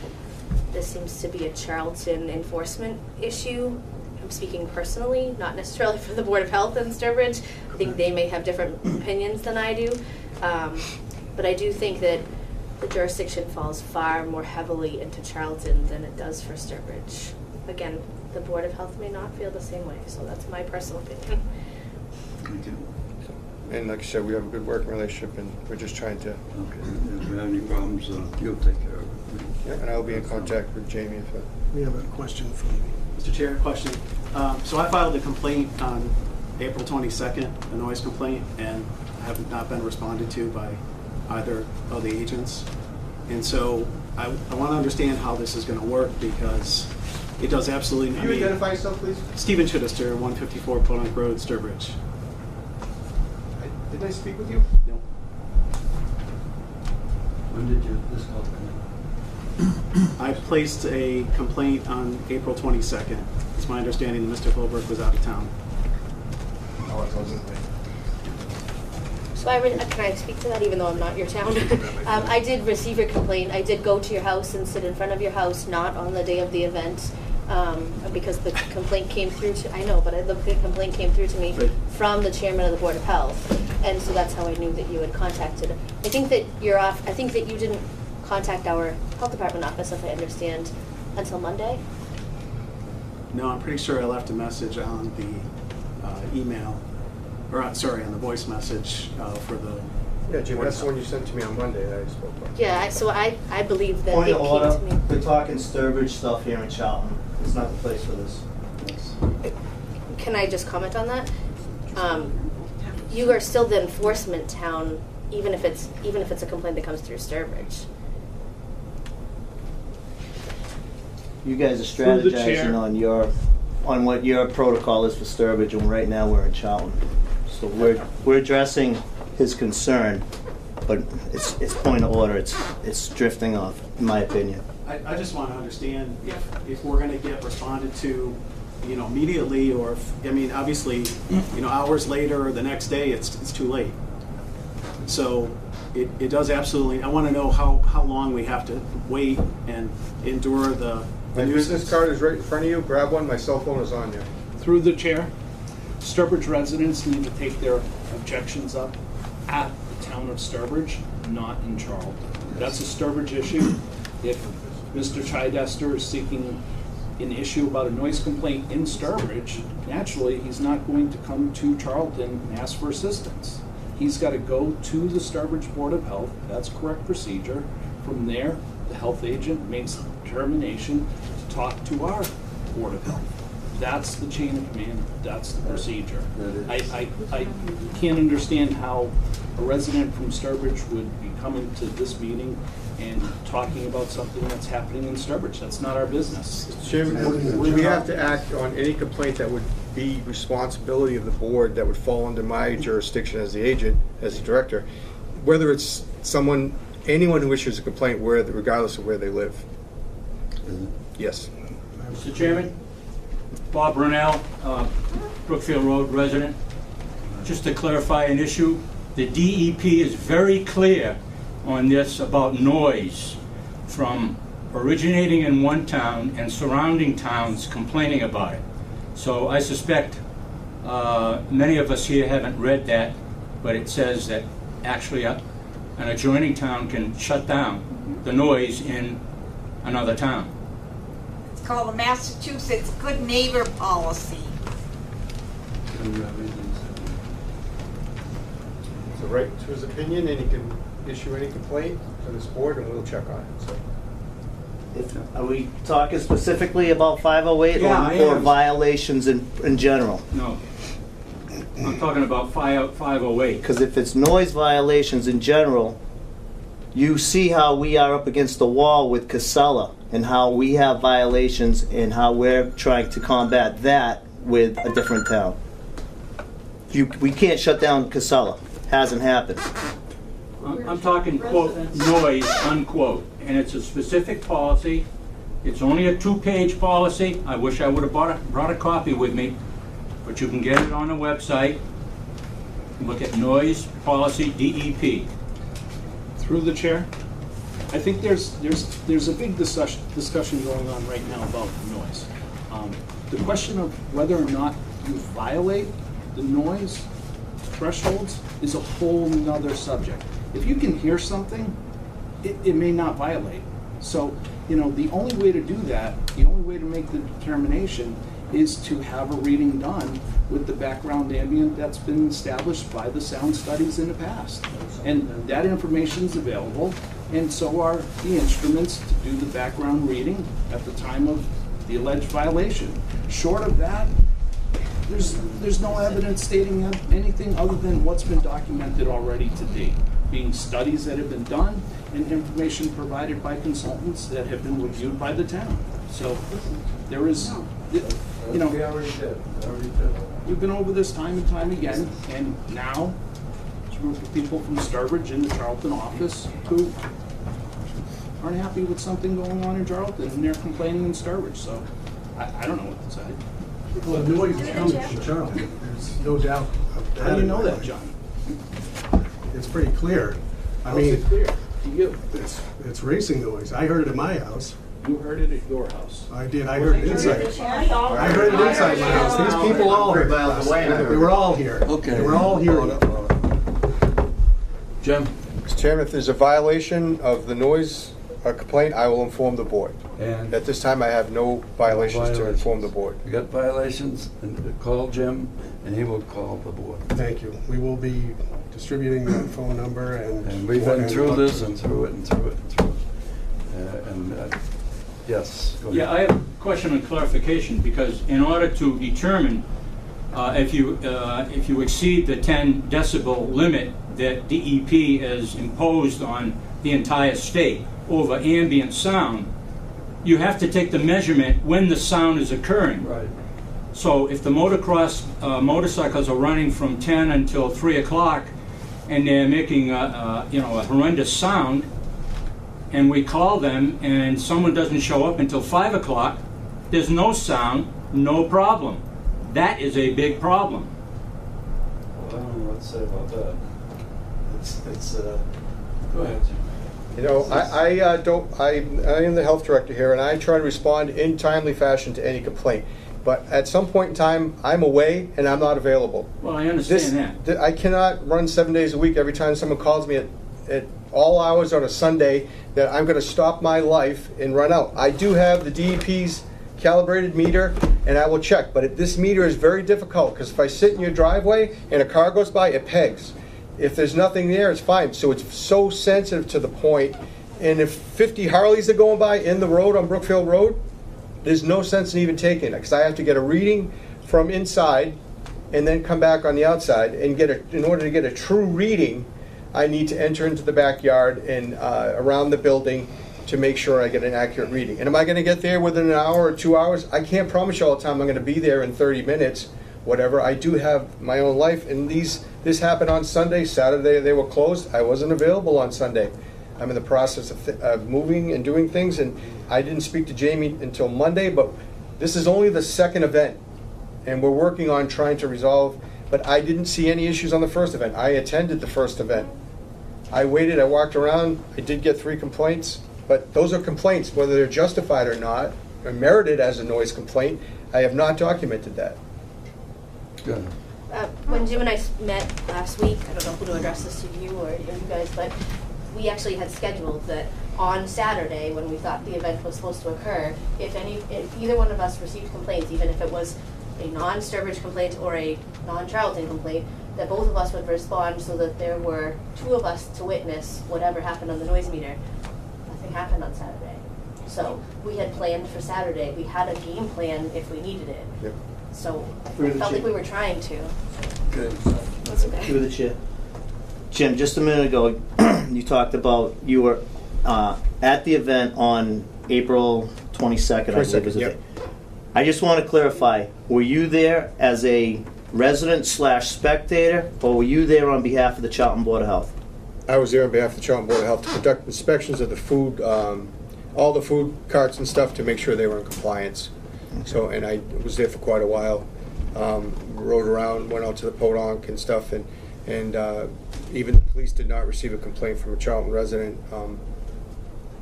S7: this seems to be a Charlton enforcement issue. I'm speaking personally, not necessarily for the Board of Health in Sturbridge. I think they may have different opinions than I do. But I do think that the jurisdiction falls far more heavily into Charlton than it does for Sturbridge. Again, the Board of Health may not feel the same way, so that's my personal opinion.
S2: Thank you.
S1: And like I said, we have a good working relationship, and we're just trying to,
S2: Okay, if we have any problems, you'll take care of it.
S1: yeah, and I'll be in contact with Jamie if,
S3: We have a question from,
S8: Mr. Chair, question. So I filed a complaint on April 22nd, a noise complaint, and I have not been responded to by either of the agents. And so I want to understand how this is going to work, because it does absolutely.
S1: Can you identify yourself, please?
S8: Stephen Chittister, 154 Pontoon Road, Sturbridge.
S1: Did I speak with you?
S8: No.
S2: When did this call come in?
S8: I placed a complaint on April 22nd. It's my understanding that Mr. Holbrook was out of town.
S1: Oh, I wasn't there.
S7: So can I speak to that even though I'm not your town? I did receive your complaint. I did go to your house and sit in front of your house, not on the day of the event, because the complaint came through to, I know, but the complaint came through to me
S8: Right.
S7: from the chairman of the Board of Health. And so that's how I knew that you had contacted. I think that I think that you didn't contact our health department office, if I understand, until Monday.
S8: No, I'm pretty sure I left a message on the email, or on the voice message for the.
S1: Yeah, Jim, that's the one you sent to me on Monday that I spoke about.
S7: Yeah, so I believe that
S4: Point
S7: they
S4: of
S7: came
S4: order,
S7: to me.
S4: we're talking Sturbridge stuff here in Charlton. It's not the place for this.
S7: Can I just comment on that? You are still the enforcement town, even if it's a complaint that comes through Sturbridge.
S4: You guys are
S6: Through the chair.
S4: strategizing on what your protocol is for Sturbridge, and right now we're in Charlton. So we're addressing his concern, but it's point of order. It's drifting off, in my opinion.
S8: I just want to understand if we're going to get responded to, immediately, or obviously, hours later or the next day, it's too late. So it does absolutely. I want to know how long we have to wait and endure the
S1: My business
S8: nuisance.
S1: card is right in front of you. Grab one. My cell phone is on there.
S6: Through the chair, Sturbridge residents need to take their objections up at the town of Sturbridge, not in Charlton. That's a Sturbridge issue. If Mr. Chidester is seeking an issue about a noise complaint in Sturbridge, naturally, he's not going to come to Charlton and ask for assistance. He's got to go to the Sturbridge Board of Health. That's correct procedure. From there, the health agent makes a determination to talk to our Board of Health. That's the chain of command. That's the procedure. I can't understand how a resident from Sturbridge would be coming to this meeting and talking about something that's happening in Sturbridge. That's not our business.
S1: Jim, would we have to act on any complaint that would be responsibility of the board that would fall under my jurisdiction as the agent, as the director, whether it's anyone who issues a complaint, regardless of where they live? Yes.
S9: Mr. Chairman, Bob Brunel, Brookfield Road resident. Just to clarify an issue, the DEP is very clear on this about noise from originating in one town and surrounding towns complaining about it. So I suspect many of us here haven't read that, but it says that actually an adjoining town can shut down the noise in another town.
S10: It's called the Massachusetts Good Neighbor Policy.
S2: Do you have anything to say?
S1: It's a right to his opinion, and he can issue any complaint to this board, and we'll check on it, so.
S4: Are we talking specifically about 508
S8: Yeah, I
S4: or
S8: am.
S4: violations in general?
S9: No. I'm talking about 508.
S4: Because if it's noise violations in general, you see how we are up against the wall with Casella and how we have violations and how we're trying to combat that with a different town. We can't shut down Casella. Hasn't happened.
S9: I'm talking, quote, noise, unquote, and it's a specific policy. It's only a 2-page policy. I wish I would have brought a copy with me, but you can get it on the website. Look at noise policy DEP.
S6: Through the chair, I think there's a big discussion going on right now about noise. The question of whether or not you violate the noise thresholds is a whole nother subject. If you can hear something, it may not violate. So, the only way to do that, the only way to make the determination is to have a reading done with the background ambient that's been established by the sound studies in the past. And that information is available, and so are the instruments to do the background reading at the time of the alleged violation. Short of that, there's no evidence stating anything other than what's been documented already to date, being studies that have been done and information provided by consultants that have been reviewed by the town. So there is,
S2: We already did.
S6: we've been over this time and time again, and now there's a group of people from Sturbridge in the Charlton office who aren't happy with something going on in Charlton, and they're complaining in Sturbridge, so I don't know what to say.
S3: Well, the noise is coming from Charlton, there's no doubt of that.
S6: How do you know
S3: in my
S6: that,
S3: mind.
S6: John?
S3: It's pretty clear. I
S6: How's
S3: mean,
S6: it clear to you?
S3: it's racing noise. I heard it at my house.
S6: You heard it at your house.
S3: I did, I heard it inside. I heard it inside my house. These people all heard it last night. They were all here.
S2: Okay.
S3: They were all hearing it.
S2: Jim?
S1: Mr. Chairman, if there's a violation of the noise complaint, I will inform the board.
S2: And
S1: At this time, I have no violations to
S2: violations.
S1: inform the board.
S2: you got violations, and call Jim, and he will call the board.
S3: Thank you. We will be distributing that phone number and.
S2: And we've been through this and through it and through it and through it. Yes, go ahead.
S9: Yeah, I have a question on clarification, because in order to determine if you exceed the 10 decibel limit that DEP has imposed on the entire state over ambient sound, you have to take the measurement when the sound is occurring.
S2: Right.
S9: So if the motocross motorcycles are running from 10 until 3 o'clock and they're making a horrendous sound, and we call them and someone doesn't show up until 5 o'clock, there's no sound, no problem. That is a big problem.
S2: Well, I don't know what to say about that. Go ahead, Jim.
S1: I am the health director here, and I try to respond in timely fashion to any complaint. But at some point in time, I'm away and I'm not available.
S9: Well, I understand that.
S1: I cannot run 7 days a week every time someone calls me at all hours on a Sunday that I'm going to stop my life and run out. I do have the DEP's calibrated meter, and I will check. But this meter is very difficult, because if I sit in your driveway and a car goes by, it pegs. If there's nothing there, it's fine. So it's so sensitive to the point. And if 50 Harleys are going by in the road on Brookfield Road, there's no sense in even taking it, because I have to get a reading from inside and then come back on the outside and in order to get a true reading, I need to enter into the backyard and around the building to make sure I get an accurate reading. And am I going to get there within an hour or 2 hours? I can't promise you all the time I'm going to be there in 30 minutes, whatever. I do have my own life, and this happened on Sunday. Saturday they were closed. I wasn't available on Sunday. I'm in the process of moving and doing things, and I didn't speak to Jamie until Monday, but this is only the second event, and we're working on trying to resolve, but I didn't see any issues on the first event. I attended the first event. I waited, I walked around, I did get 3 complaints, But those are complaints, whether they're justified or not, or merited as a noise complaint. I have not documented that.
S2: Good.
S7: When Jim and I met last week, I don't know who to address this to, you or you guys, but we actually had scheduled that on Saturday, when we thought the event was supposed to occur, if either one of us received complaints, even if it was a non-Sturbridge complaint or a non-Charlton complaint, that both of us would respond so that there were 2 of us to witness whatever happened on the noise meter. Nothing happened on Saturday. So we had planned for Saturday. We had a game plan if we needed it.
S1: Yep.
S7: So I
S4: Through the
S7: felt like
S4: chair.
S7: we were trying to.
S2: Good.
S7: That's okay.
S4: Through the chair. Jim, just a minute ago, you talked about you were at the event on April 22nd, I believe was the
S1: yep.
S4: day. I just want to clarify, were you there as a resident / spectator, or were you there on behalf of the Charlton Board of Health?
S1: I was there on behalf of the Charlton Board of Health to conduct inspections of the food, all the food carts and stuff to make sure they were in compliance. So, and I was there for quite a while. Rode around, went out to the podunk and stuff, and even the police did not receive a complaint from a Charlton resident.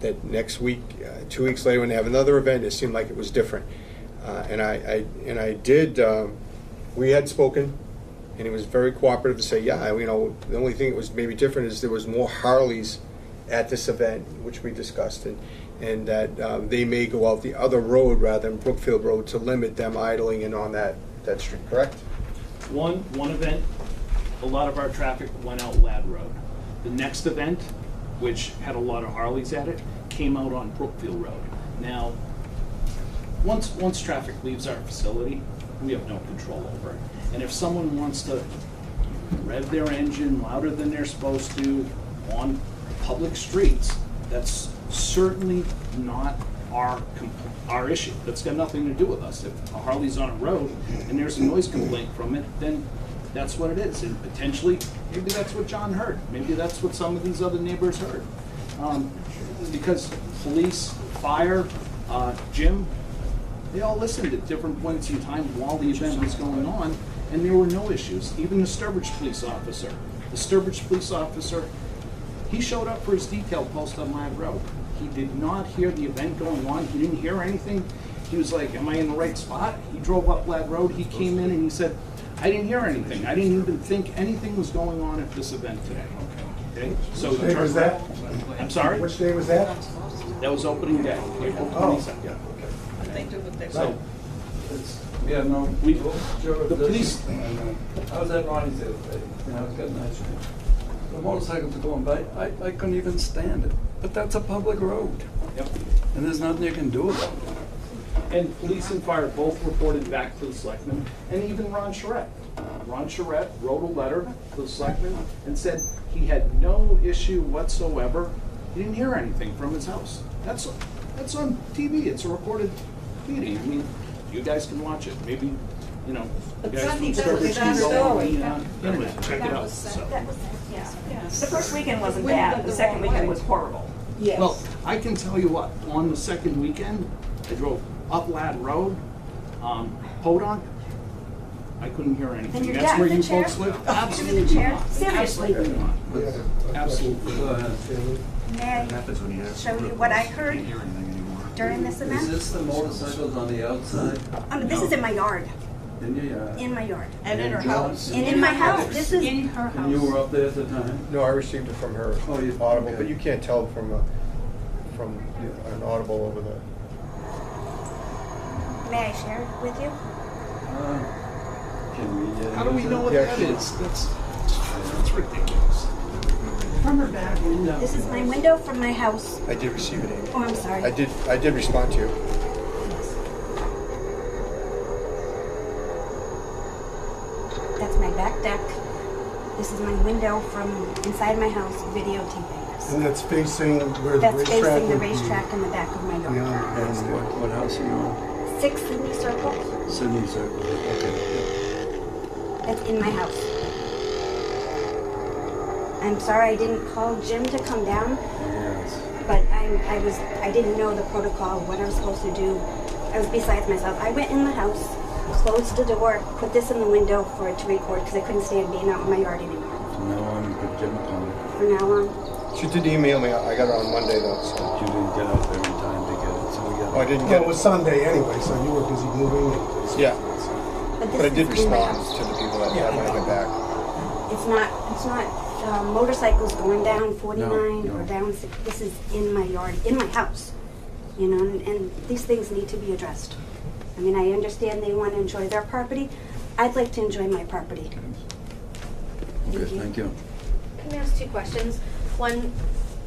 S1: That next week, 2 weeks later, when they have another event, it seemed like it was different. And I did. We had spoken, and he was very cooperative to say, yeah, you know, the only thing that was maybe different is there was more Harleys at this event, which we discussed, and that they may go out the other road rather than Brookfield Road to limit them idling in on that street. Correct?
S6: One event, a lot of our traffic went out Lad Road. The next event, which had a lot of Harleys at it, came out on Brookfield Road. Now, once traffic leaves our facility, we have no control over it. And if someone wants to rev their engine louder than they're supposed to on public streets, that's certainly not our issue. That's got nothing to do with us. If a Harley's on a road and there's a noise complaint from it, then that's what it is. And potentially, maybe that's what John heard. Maybe that's what some of these other neighbors heard. Because police, fire, Jim, they all listened at different points in time while the event was going on, and there were no issues. Even the Sturbridge police officer. The Sturbridge police officer, he showed up for his detail post on Lad Road. He did not hear the event going on. He didn't hear anything. He was like, am I in the right spot? He drove up Lad Road. He came in and he said, I didn't hear anything. I didn't even think anything was going on at this event today. Okay? So
S3: Which day was that?
S6: I'm sorry?
S3: Which day was that?
S6: That was opening day, April 22nd. So,
S2: Yeah, no.
S6: The police-
S2: I was at Ronnie's the other day, and I was getting ice cream. The motorcycles are going by, I couldn't even stand it. But that's a public road,
S6: Yep.
S2: and there's nothing you can do about it.
S6: And police and fire both reported back to the selectmen, and even Ron Charette. Ron Charette wrote a letter to the selectmen and said he had no issue whatsoever. He didn't hear anything from his house. That's on TV. It's a recorded meeting. I mean, you guys can watch it. Maybe, you know, you guys from Sturbridge can go on the internet, check it out. So.
S10: The first weekend wasn't bad, the second weekend was horrible.
S6: Well, I can tell you what, on the second weekend, I drove up Lad Road, Podunk. I couldn't hear anything.
S10: And your
S6: That's
S10: dad,
S6: where
S10: the
S6: you
S10: chair?
S6: folks live?
S10: Give me the
S6: Absolutely
S10: chair?
S6: not.
S10: Seriously?
S6: Absolutely not. Absolutely.
S2: Go ahead.
S10: May I show you what I heard during this
S2: Is
S10: event?
S2: this the motorcycles on the outside?
S10: This is in my yard,
S2: In your yard?
S10: in my yard.
S2: And in her house?
S10: And in my house, this is,
S7: In her
S2: And you were up there at the time?
S1: No, I received it from her.
S2: Oh, you-
S1: Audible,
S2: okay.
S1: but you can't tell from an Audible over the.
S10: may I share it with you?
S2: Can we?
S6: How do we know what
S1: Yeah,
S6: that
S1: sure.
S6: is? That's ridiculous. From her back window.
S10: This is my window from my house.
S1: I did receive it, Amy.
S10: Oh, I'm sorry.
S1: I did respond to you.
S10: That's my back deck. This is my window from inside my house videotaping this.
S3: And that's facing where the
S10: That's
S3: racetrack
S10: facing the
S3: would be.
S10: racetrack in the back of my yard.
S3: Beyond.
S2: And what house are you on?
S10: 6 Sydney Circle,
S2: Sydney Circle, okay.
S10: that's in my house. I'm sorry I didn't call Jim to come down,
S2: Yes.
S10: but I didn't know the protocol, what I was supposed to do. I was besides myself. I went in the house, closed the door, put this in the window for it to record because I couldn't stand being out in my yard anymore.
S2: From now on, you put Jim on.
S10: From now on,
S1: She did email me. I got it on Monday though. So.
S2: You didn't get out there in time to get it, so we got.
S1: Oh, I didn't
S3: Well,
S1: get
S3: it was
S1: it.
S3: Sunday anyway, so you were busy moving. And
S1: Yeah,
S10: But
S1: but I did
S10: this is in my
S1: respond
S10: house.
S1: to the people that
S3: Yeah,
S1: when I got back.
S10: It's not motorcycles going down 49
S2: No.
S10: or down, this is in my yard, in my house. You know, and these things need to be addressed. I mean, I understand they want to enjoy their property. I'd like to enjoy my property.
S2: Okay, thank you.
S7: Can I ask two questions? One,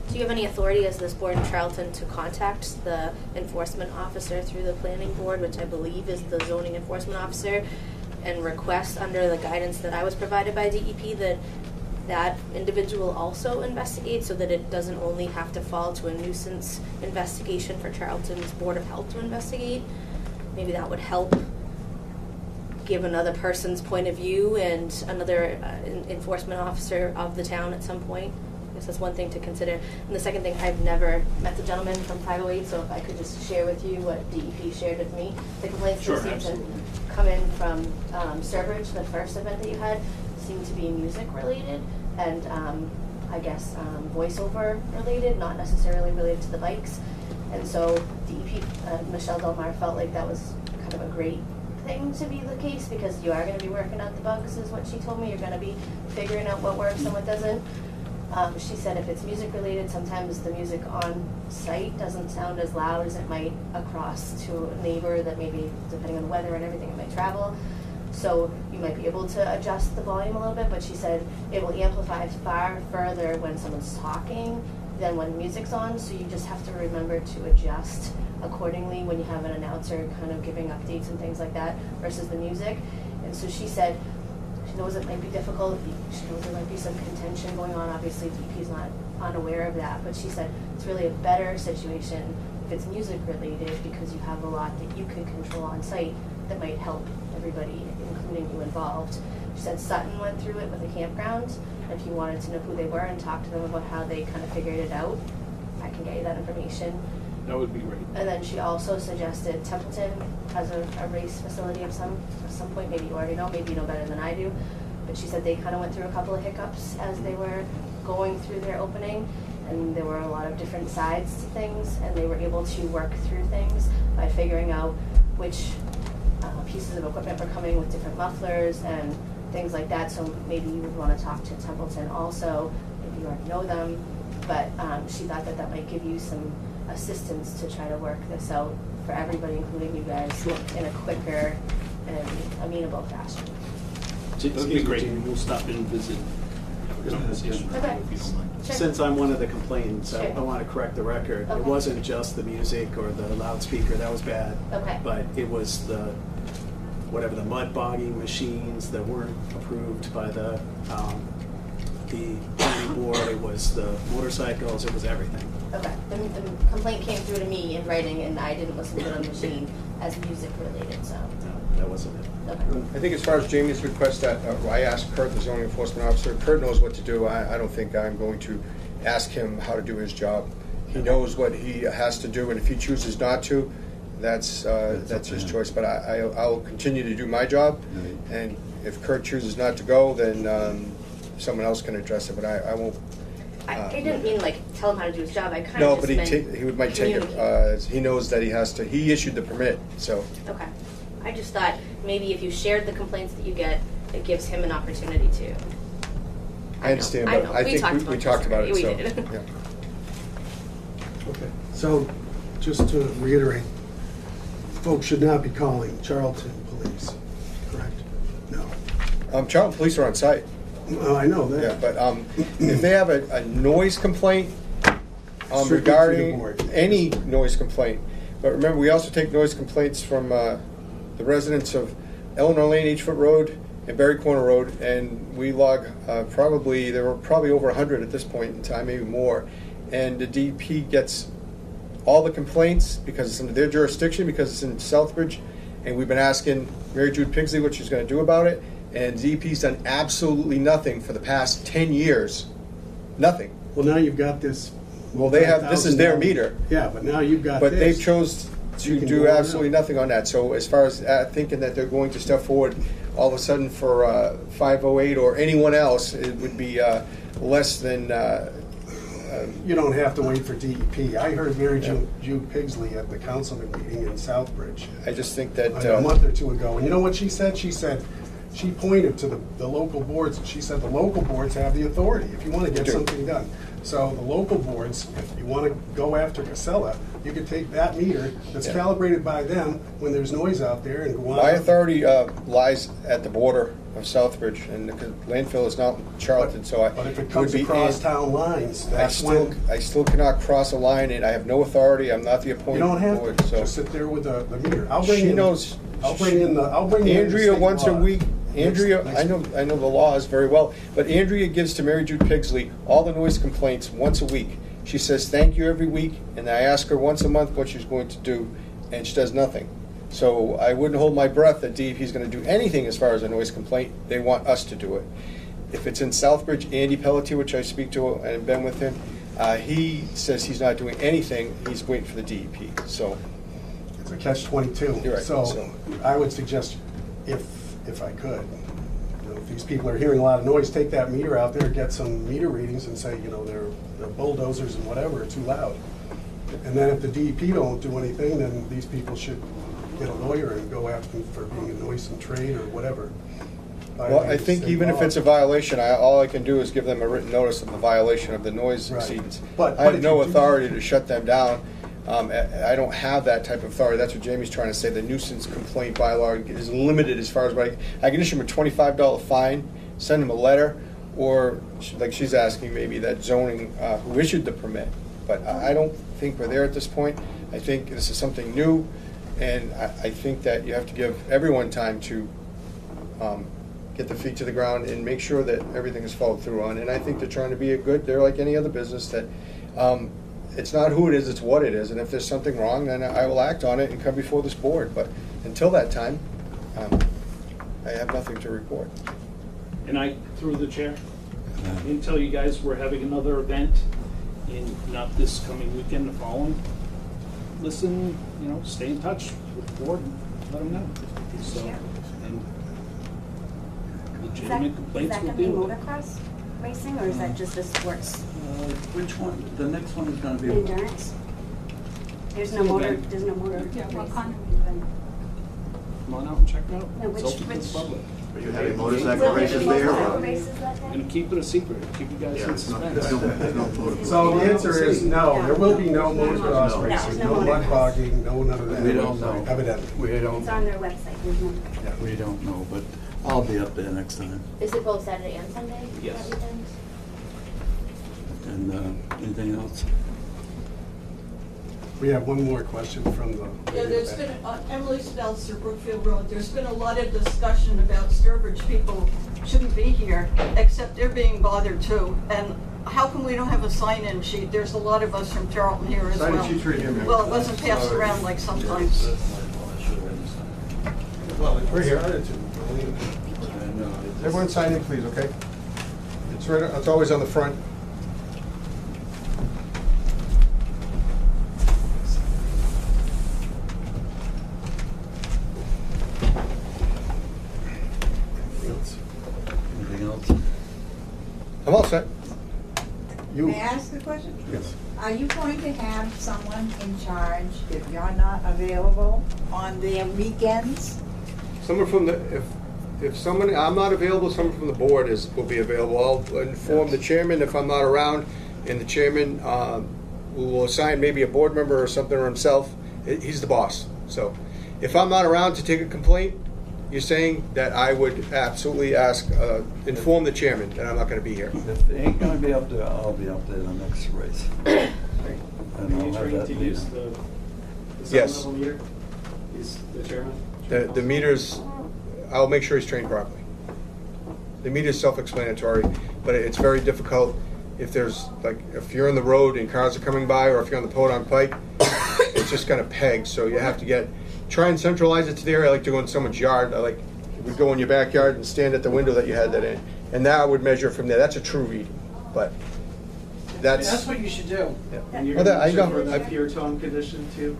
S7: do you have any authority as this board in Charlton to contact the enforcement officer through the planning board, which I believe is the zoning enforcement officer, and request under the guidance that I was provided by DEP that that individual also investigate so that it doesn't only have to fall to a nuisance investigation for Charlton's Board of Health to investigate? Maybe that would help give another person's point of view and another enforcement officer of the town at some point. I guess that's one thing to consider. And the second thing, I've never met the gentleman from 508, so if I could just share with you what DEP shared with me. The complaints
S6: Sure,
S7: that seem
S6: absolutely.
S7: to come in from Sturbridge, the first event that you had, seemed to be music related and I guess voiceover related, not necessarily related to the bikes. And so DEP, Michelle Delmar felt like that was kind of a great thing to be the case because you are going to be working out the bugs is what she told me. You're going to be figuring out what works and what doesn't. She said if it's music related, sometimes the music on site doesn't sound as loud as it might across to a neighbor that maybe, depending on the weather and everything, it might travel. So you might be able to adjust the volume a little bit, but she said it will amplify far further when someone's talking than when music's on, so you just have to remember to adjust accordingly when you have an announcer kind of giving updates and things like that versus the music. And so she said she knows it might be difficult, she knows there might be some contention going on, obviously DP's not unaware of that, but she said it's really a better situation if it's music related because you have a lot that you can control on site that might help everybody, including you involved. She said Sutton went through it with a campground. If you wanted to know who they were and talk to them about how they kind of figured it out, I can get you that information.
S6: That would be great.
S7: And then she also suggested Templeton has a race facility of some point. Maybe you already know, maybe you know better than I do. But she said they kind of went through a couple of hiccups as they were going through their opening. And there were a lot of different sides to things. And they were able to work through things by figuring out which pieces of equipment were coming with different mufflers and things like that. So maybe you would want to talk to Templeton also if you already know them. But she thought that that might give you some assistance to try to work this out for everybody, including you guys, in a quicker and amenable fashion.
S6: That would be great. We'll stop in and visit.
S2: Yeah,
S6: Conversation,
S7: Okay.
S6: if you don't mind.
S7: Sure.
S8: Since I'm one of the complainants, I
S7: Sure.
S8: want to correct the record. It
S7: Okay.
S8: wasn't just the music or the loudspeaker, that was bad.
S7: Okay.
S8: But it was the, whatever, the mud bogging machines that weren't approved by the planning board, it was the motorcycles, it was everything.
S7: Okay. The complaint came through to me in writing, and I didn't listen to the machine as music related. So.
S8: No, that wasn't it.
S7: Okay.
S1: I think as far as Jamie's request, that I asked Kurt, the zoning enforcement officer. Kurt knows what to do. I don't think I'm going to ask him how to do his job. He knows what he has to do, and if he chooses not to, that's his choice. But I'll continue to do my job, and if Kurt chooses not to go, then someone else can address it. But I won't.
S7: I didn't mean like tell him how to do his job. I kind
S1: No,
S7: of
S1: but
S7: just meant
S1: he might take it.
S7: communicate.
S1: He knows that he has to. He issued the permit, so.
S7: Okay. I just thought maybe if you shared the complaints that you get, it gives him an opportunity to.
S1: I understand,
S7: I
S1: but
S7: know.
S1: I
S7: We
S1: think
S7: talked
S1: we
S7: about
S1: talked
S7: this
S1: about it.
S7: already.
S1: So,
S7: We did.
S1: yeah.
S3: Okay, so just to reiterate, folks should not be calling Charlton Police, correct? No.
S1: Charlton Police are on site.
S3: Well, I know
S1: Yeah,
S3: that.
S1: but if they have a noise complaint
S3: Strictly through the
S1: regarding
S3: board.
S1: any noise complaint, but remember, we also take noise complaints from the residents of Eleanor Lane, H Foot Road, and Berry Corner Road, and we log there were probably over 100 at this point in time, maybe more, and the DP gets all the complaints because it's under their jurisdiction, because it's in Southbridge, and we've been asking Mary Jude Pigsley what she's going to do about it, and DP's done absolutely nothing for the past 10 years. Nothing.
S3: Well, now you've got this.
S1: Well, they have, this is their
S3: $5,000
S1: meter,
S3: Yeah, but now you've got
S1: but
S3: this.
S1: they've chose
S3: You
S1: to
S3: can
S1: do
S3: go on
S1: absolutely
S3: now.
S1: nothing on that. So as far as thinking that they're going to step forward all of a sudden for 508 or anyone else, it would be less than
S3: you don't have to wait for DEP. I heard Mary Jude Pigsley at the councilman meeting in Southbridge
S1: I just think that,
S3: a month or two ago. And you know what she said? She said, she pointed to the local boards, and she said the local boards have the authority if you want to get
S1: Sure.
S3: something done. So the local boards, if you want to go after Casella, you could take that meter that's
S1: Yeah.
S3: calibrated by them when there's noise out there and go on.
S1: my authority lies at the border of Southbridge, and the landfill is not in Charlton, so I
S3: But if it
S1: would
S3: comes
S1: be
S3: across
S1: in-
S3: town lines,
S1: I
S3: that's when.
S1: still cannot cross a line, and I have no authority. I'm not the
S3: You
S1: appointed
S3: don't have
S1: board,
S3: to,
S1: so
S3: just sit there with the meter. I'll bring
S1: she
S3: in.
S1: knows.
S3: I'll bring in the
S1: Andrea
S3: state
S1: once a
S3: law.
S1: week. Andrea,
S3: Next-
S1: I know the laws very well, but Andrea gives to Mary Jude Pigsley all the noise complaints once a week. She says thank you every week, and I ask her once a month what she's going to do, and she does nothing. So I wouldn't hold my breath that DEP is going to do anything as far as a noise complaint. They want us to do it. If it's in Southbridge, Andy Pelletier, which I speak to and have been with him, he says he's not doing anything. He's waiting for the DEP. So
S3: It's a catch-22.
S1: You're right,
S3: So
S1: so-
S3: I would suggest, if I could, you know, if these people are hearing a lot of noise, take that meter out there, get some meter readings and say, you know, their bulldozers and whatever are too loud. And then if the DEP don't do anything, then these people should get a lawyer and go after them for being a noisome trade or whatever.
S1: well, I think
S3: State
S1: even if
S3: law.
S1: it's a violation, all I can do is give them a written notice of the violation of the noise
S3: Right.
S1: exceedance.
S3: But
S1: I have
S3: if
S1: no
S3: you do-
S1: authority to shut them down. I don't have that type of authority. That's what Jamie's trying to say. The nuisance complaint bylaw is limited as far as what I can issue them a $25 fine, send them a letter, or like she's asking, maybe that zoning who issued the permit. But I don't think we're there at this point. I think this is something new, and I think that you have to give everyone time to get their feet to the ground and make sure that everything is followed through on. And I think they're trying to be they're like any other business that it's not who it is, it's what it is. And if there's something wrong, then I will act on it and come before this board. But until that time, I have nothing to report.
S6: And I, through the chair, and tell you guys we're having another event in not this coming weekend, the following. Listen, stay in touch with the board and let them know. So, and legitimate complaints will deal with it.
S10: motocross racing, or is that just a sports
S2: Which one? The next one is gonna be.
S10: endurance? There's no
S6: It's an
S10: motor,
S6: event.
S10: there's no motor
S11: Yeah, what
S10: racing.
S11: kind of event?
S6: Come on out and check it out.
S10: No,
S6: It's
S10: which-
S6: open to the
S10: which-
S6: public.
S12: Are you having
S10: Will
S12: motorcycle
S10: there
S12: races
S10: be
S12: there?
S10: motorcycle
S12: or-
S10: races that
S6: I'm
S10: day?
S6: gonna keep it a secret, keep you guys
S12: Yeah,
S6: in
S12: it's not-
S6: suspense.
S12: there's no photos.
S3: So the answer is no, there will be no motocross
S12: No.
S3: racing,
S10: No,
S3: no
S10: no
S3: mud
S10: motocross.
S3: bogging, no none of that.
S2: We don't know.
S3: Evidently.
S2: We don't,
S10: It's on their website, there's no.
S2: we don't know, but I'll be up there next time.
S7: Is it both Saturday and Sunday?
S6: Yes.
S7: that weekend?
S2: And anything else?
S3: We have one more question from the.
S11: Yeah, there's been, Emily Stelzer, Brookfield Road, there's been a lot of discussion about Sturbridge people shouldn't be here, except they're being bothered too. And how come we don't have a sign-in sheet? There's a lot of us from Charlton here as well.
S1: Sign-in sheet's right here, ma'am.
S11: Well, it wasn't passed around like sometimes.
S1: Well, it's right here. Everyone sign in, please, okay? It's always on the front.
S2: Anything else?
S1: I'm all set.
S3: You,
S13: May I ask a question?
S3: yes.
S13: Are you going to have someone in charge if you're not available on their weekends?
S1: Someone from if someone, I'm not available, someone from the board will be available. I'll inform the chairman if I'm not around, and the chairman will assign maybe a board member or something or himself. He's the boss. So if I'm not around to take a complaint, you're saying that I would absolutely inform the chairman that I'm not going to be here.
S2: If they ain't gonna be up there, I'll be up there the next race. And
S6: Are
S2: I'll
S6: you
S2: have
S6: trained
S2: that
S6: to use
S2: meeting.
S6: the
S1: Yes.
S6: sound level meter? Is the chairman?
S1: The meters, I'll make sure he's trained properly. The meter's self-explanatory, but it's very difficult if if you're on the road and cars are coming by, or if you're on the Podunk Pike, it's just gonna peg, so you have to try and centralize it to the area. I like to go in someone's yard. Would go in your backyard and stand at the window that you had that in, and that I would measure from there. That's a true reading, but
S14: That's what you should do.
S1: Yeah.
S14: And you're
S1: Well,
S14: gonna
S1: I
S14: check
S1: know.
S14: for the pure tone condition too.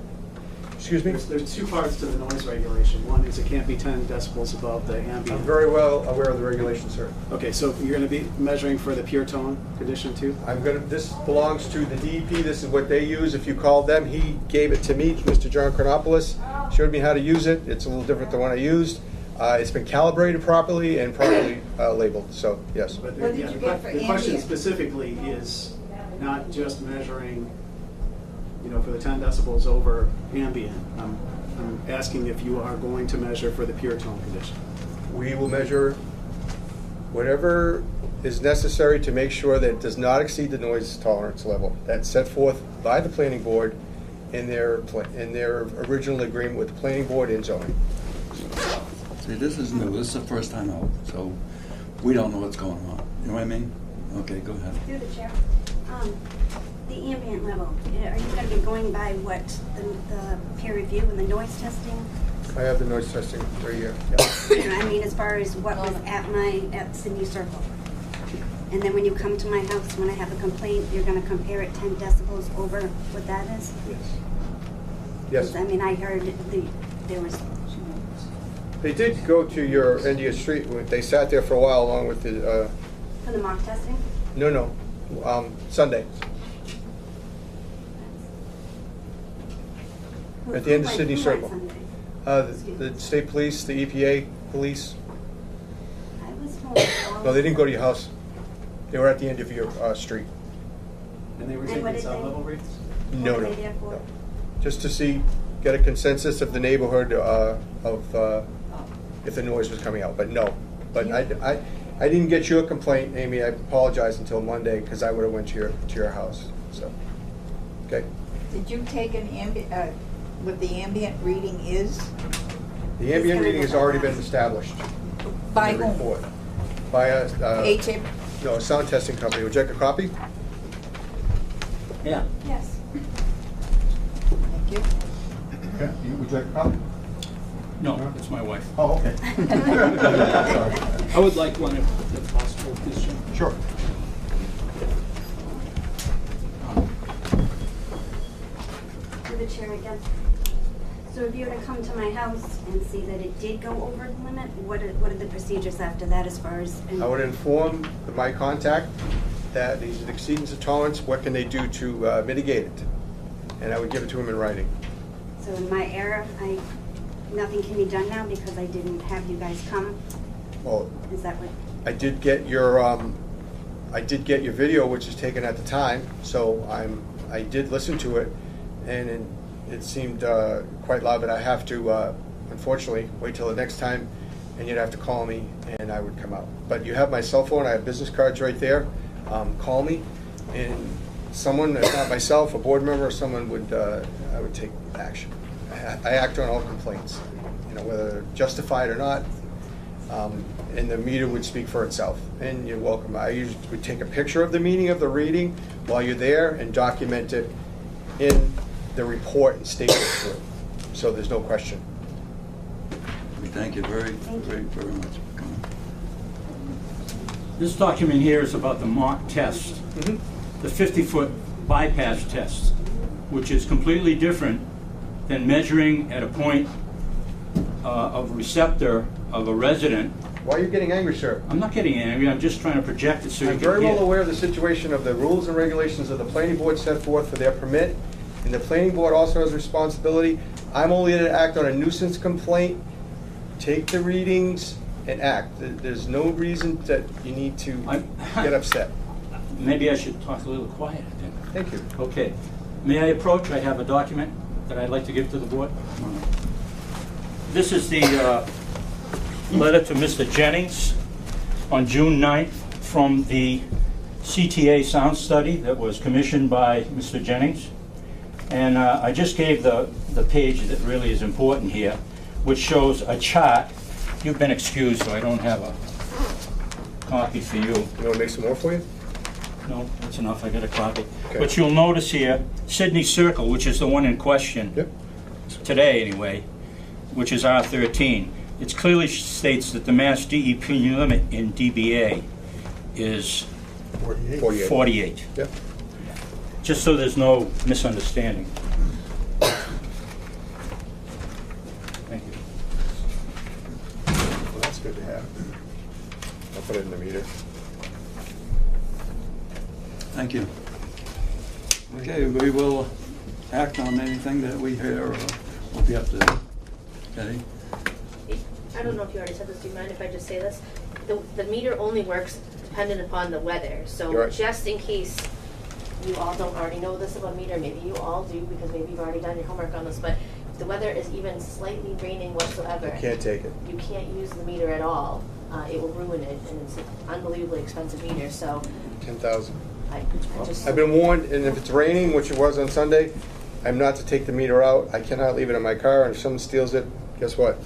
S1: Excuse me?
S8: There's two parts to the noise regulation. One is it can't be 10 decibels above the
S1: I'm
S8: ambient.
S1: very well aware of the regulations, sir.
S8: Okay, so you're going to be measuring for the pure tone condition too?
S1: This belongs to the DEP, this is what they use. If you call them, he gave it to me, Mr. John Chronopoulos, showed me how to use it. It's a little different than what I used. It's been calibrated properly and properly labeled, so yes.
S8: But
S13: What did you get for
S8: the question
S13: ambient?
S8: specifically is not just measuring, for the 10 decibels over ambient. I'm asking if you are going to measure for the pure tone condition.
S1: We will measure whatever is necessary to make sure that it does not exceed the noise tolerance level that's set forth by the planning board in their original agreement with the planning board and zoning.
S12: See, this is new. This is the first time out, so we don't know what's going on. You know what I mean? Okay, go ahead.
S10: Through the chair. The ambient level, are you going to be going by what the peer review and the noise testing?
S1: I have the noise testing right here. Yeah.
S10: I mean, as far as what was at Sydney Circle. And then when you come to my house, when I have a complaint, you're going to compare it 10 decibels over what that is?
S1: Yes.
S10: I mean, I heard there was...
S1: They did go to your end of your street. They sat there for a while along with the,
S10: For the mock testing?
S1: no, Sunday. At the end of Sydney
S10: Who
S1: Circle.
S10: went Sunday?
S1: The state police, the EPA police.
S10: I was told...
S1: No, they didn't go to your house. They were at the end of your street.
S8: And they were
S10: And what
S8: taking
S10: did
S8: sound
S10: they-
S8: level reads?
S1: No,
S10: What were
S1: no.
S10: they there for?
S1: no. Just to get a consensus of the neighborhood of if the noise was coming out, but no. But I didn't get your complaint, Amy. I apologize until Monday because I would have went to your house. So, okay.
S13: Did you take an what the ambient reading is?
S1: The ambient reading has already been established.
S13: By
S1: in the
S13: whom?
S1: report. By a
S13: HIP?
S1: no, a sound testing company. Would you like a copy?
S9: Yeah.
S10: Yes.
S13: Thank you.
S1: Okay. Would you like a copy?
S9: No, it's my wife.
S1: Oh, okay.
S6: I would like one if possible, please, Jim.
S1: Sure.
S10: Through the chair again. So if you were to come to my house and see that it did go over the limit, what are the procedures after that as far as...
S1: I would inform my contact that these are the exceedance of tolerance. What can they do to mitigate it? And I would give it to him in writing.
S10: So in my error, nothing can be done now because I didn't have you guys come?
S1: Well,
S10: Is that what?
S1: I did get your video, which was taken at the time. So I did listen to it, and it seemed quite loud. But I have to, unfortunately, wait till the next time, and you'd have to call me, and I would come out. But you have my cell phone. I have business cards right there. Call me, and someone, if not myself, a board member, or someone would, I would take action. I act on all complaints, whether justified or not, and the meter would speak for itself. And you're welcome. I usually would take a picture of the meaning of the reading while you're there and document it in the report and staple it to it, so there's no question.
S12: We thank you very,
S10: Thank you.
S12: very, very much for coming.
S9: This document here is about the mock test, the 50-foot bypass test, which is completely different than measuring at a point of receptor of a resident.
S1: Why are you getting angry, sir?
S9: I'm not getting angry, I'm just trying to project it so you
S1: I'm
S9: can
S1: very well
S9: hear.
S1: aware of the situation of the rules and regulations of the planning board set forth for their permit, and the planning board also has responsibility. I'm only to act on a nuisance complaint, take the readings, and act. There's no reason that you need to get upset.
S9: Maybe I should talk a little quieter then.
S1: Thank you.
S9: Okay. May I approach? I have a document that I'd like to give to the board. This is the letter to Mr. Jennings on June 9th from the CTA sound study that was commissioned by Mr. Jennings. And I just gave the page that really is important here, which shows a chart. You've been excused, so I don't have a copy for you.
S1: You want to make some more for you?
S9: No, that's enough, I got a copy.
S1: Okay.
S9: But you'll notice here, Sydney Circle, which is the one in question,
S1: Yep.
S9: today anyway, which is R13, it clearly states that the Mass DEP limit in DBA is
S1: 48.
S9: 48.
S1: Yep.
S9: Just so there's no misunderstanding.
S1: put it in the meter.
S12: Thank you. Okay, we will act on anything that we hear, or we'll be up to, okay?
S7: I don't know if you already said this, do you mind if I just say this? The meter only works dependent upon the weather,
S1: You're
S7: so
S1: right.
S7: just in case you all don't already know this about meter, maybe you all do, because maybe you've already done your homework on this, but if the weather is even slightly raining whatsoever,
S1: I can't take it.
S7: you can't use the meter at all. It will ruin it, and it's an unbelievably expensive meter, so
S1: 10,000.
S7: I just.
S1: I've been warned, and if it's raining, which it was on Sunday, I'm not to take the meter out. I cannot leave it in my car, and if someone steals it, guess what?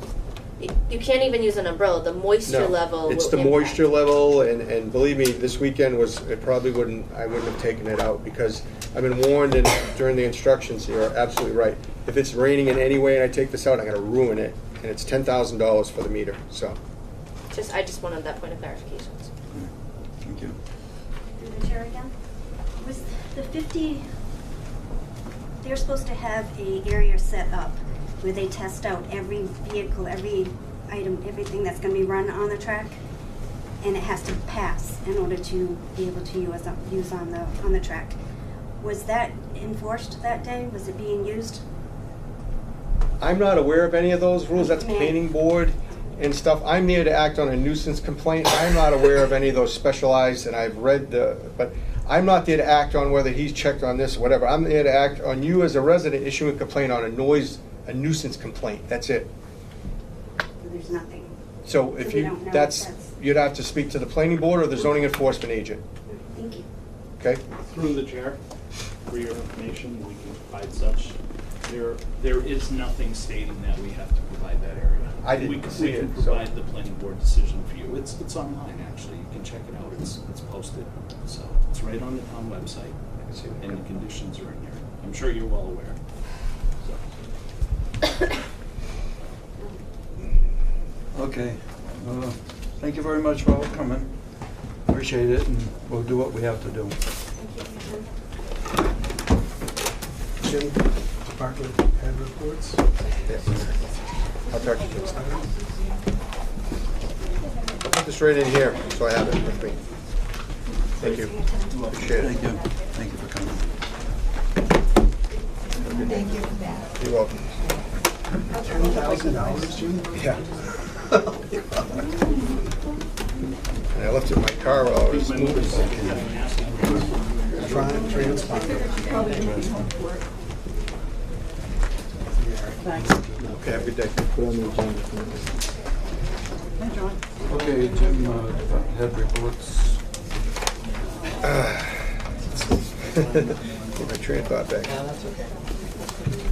S7: You can't even use an umbrella, the moisture
S1: No,
S7: level
S1: it's
S7: will
S1: the
S7: impact.
S1: moisture level, and believe me, this weekend I wouldn't have taken it out, because I've been warned, and during the instructions, you're absolutely right. If it's raining in any way and I take this out, I'm gonna ruin it, and it's $10,000 for the meter, so.
S7: I just wanted that point of clarification.
S12: Thank you.
S10: Through the chair again. Was the 50, they're supposed to have a area set up where they test out every vehicle, every item, everything that's going to be run on the track, and it has to pass in order to be able to use on the track. Was that enforced that day? Was it being used?
S1: I'm not aware of any of those rules. That's
S10: May-
S1: planning board and stuff. I'm there to act on a nuisance complaint. I'm not aware of any of those specialized, and I've read but I'm not there to act on whether he's checked on this or whatever. I'm there to act on you as a resident issuing a complaint on a nuisance complaint. That's it.
S10: There's nothing.
S1: So if
S10: we
S1: you,
S10: don't know if
S1: that's,
S10: that's-
S1: you'd have to speak to the planning board or the zoning enforcement agent,
S10: Thank you.
S1: okay?
S6: Through the chair, for your information, we can provide such. There is nothing stating that we have to provide that area.
S1: I didn't
S6: We can
S1: see it, so-
S6: provide the planning board decision for you. It's online, actually. You can check it out. It's posted. So it's right on the town website.
S1: I can see it.
S6: And the conditions are in there. I'm sure you're well aware. So.
S12: Okay. Thank you very much for all coming. Appreciate it, and we'll do what we have to do.
S3: Jim, department head reports.
S1: Yeah. I'll talk to you next time. Put this right in here, so I have it with me. Thank you. Appreciate
S12: Thank
S1: it.
S12: you. Thank you for coming.
S13: Thank you for that.
S1: You're welcome.
S3: $10,000, Jim?
S1: Yeah. And I left it in my car while I was moving.
S3: Transponder.
S1: Okay, have a good day.
S4: Put on the agenda.
S12: Okay, Jim, head reports.
S1: Get my train of thought back.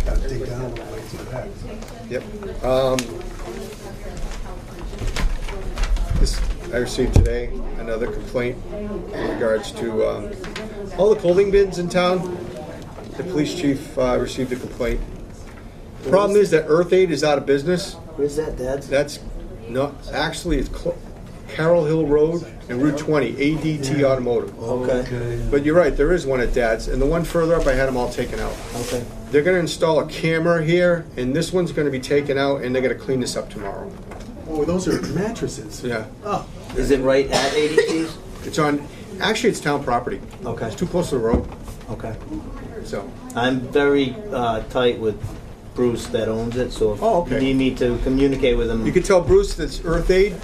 S3: Gotta dig down a little ways for that.
S1: Yep. I received today another complaint in regards to all the clothing bins in town. The police chief received a complaint. The problem is that Earth Aid is out of business.
S4: Where's that, Dad?
S1: That's not, actually, it's Carroll Hill Road and Route 20, ADT Automotive.
S4: Okay.
S1: But you're right, there is one at Dad's, and the one further up, I had them all taken out.
S4: Okay.
S1: They're gonna install a camera here, and this one's gonna be taken out, and they're gonna clean this up tomorrow.
S3: Oh, those are mattresses.
S1: Yeah.
S3: Oh,
S4: Is it right at ADT's?
S1: It's on, actually, it's town property.
S4: Okay.
S1: It's too close to the road,
S4: Okay.
S1: so.
S4: I'm very tight with Bruce that owns it, so if
S1: Oh, okay.
S4: you need me to communicate with him.
S1: You can tell Bruce that Earth Aid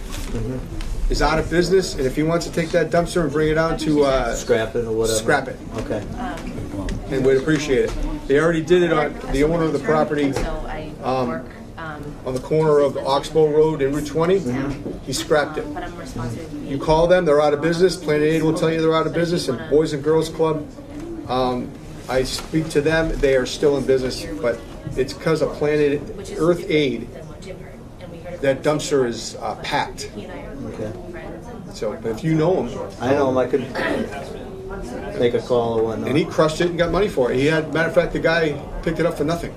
S1: is out of business, and if he wants to take that dumpster and bring it out to,
S4: Scrap it or whatever.
S1: scrap it,
S4: Okay.
S1: and we'd appreciate it. They already did it on, the owner of the property,
S7: So I work,
S1: on the corner of Oxbow Road and Route 20, he scrapped it.
S7: but I'm responsible.
S1: You call them, they're out of business, Planet Aid will tell you they're out of business, and Boys and Girls Club, I speak to them, they are still in business, but it's because of Planet Earth Aid,
S7: Than what Jim heard, and we heard it
S1: that
S7: from
S1: dumpster is packed.
S7: he and I are
S4: Okay.
S7: friends, and
S1: So, but if you know him,
S4: I know him. I could make a call or whatnot.
S1: and he crushed it and got money for it. He had, matter of fact, the guy picked it up for nothing.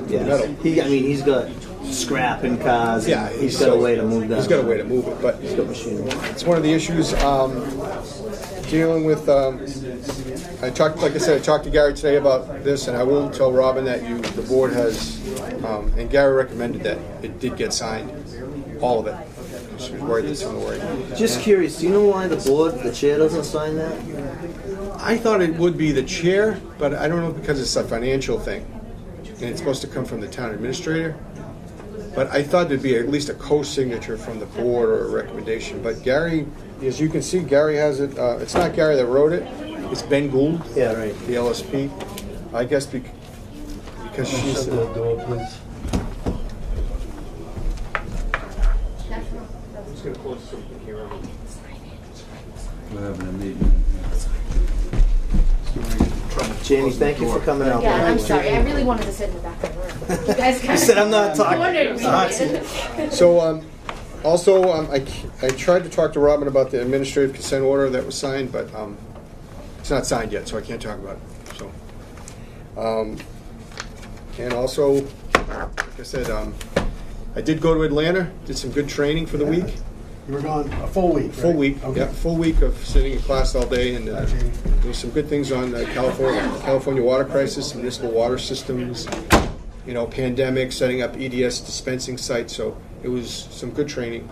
S4: Yeah.
S1: metal.
S4: He's got scrap in cars.
S1: Yeah,
S4: He's got a way to move that.
S1: He's got a way to move it, but
S4: He's got machinery.
S1: it's one of the issues dealing with. Like I said, I talked to Gary today about this, and I will tell Robin that the board has, and Gary recommended that it did get signed, all of it. she was worried that someone worried.
S4: Just curious, do you know why the chair doesn't sign that?
S1: I thought it would be the chair, but I don't know because it's a financial thing. And it's supposed to come from the town administrator. But I thought there'd be at least a co-signature from the board or a recommendation. But Gary, as you can see, Gary has it. It's not Gary that wrote it. It's Ben Gould.
S4: Yeah, right.
S1: The LSP. I guess because she's.
S12: Shut that door, please.
S1: I'm just going to close so you can hear everything.
S12: We're having a meeting.
S4: Jamie, thank you for coming out.
S7: Yeah, I'm sorry. I really wanted to sit in the back of the room. You guys kind
S4: You said I'm not talking.
S7: wondered.
S1: So, also, I tried to talk to Robin about the administrative consent order that was signed, but it's not signed yet, so I can't talk about it. So, and also, like I said, I did go to Atlanta, did some good training for the week.
S3: You were gone a full week,
S1: Full
S3: right?
S1: week,
S3: Okay.
S1: yeah, full week of sitting in class all day, and there was some good things on California water crisis, municipal water systems, pandemic, setting up EDS dispensing sites. So it was some good training.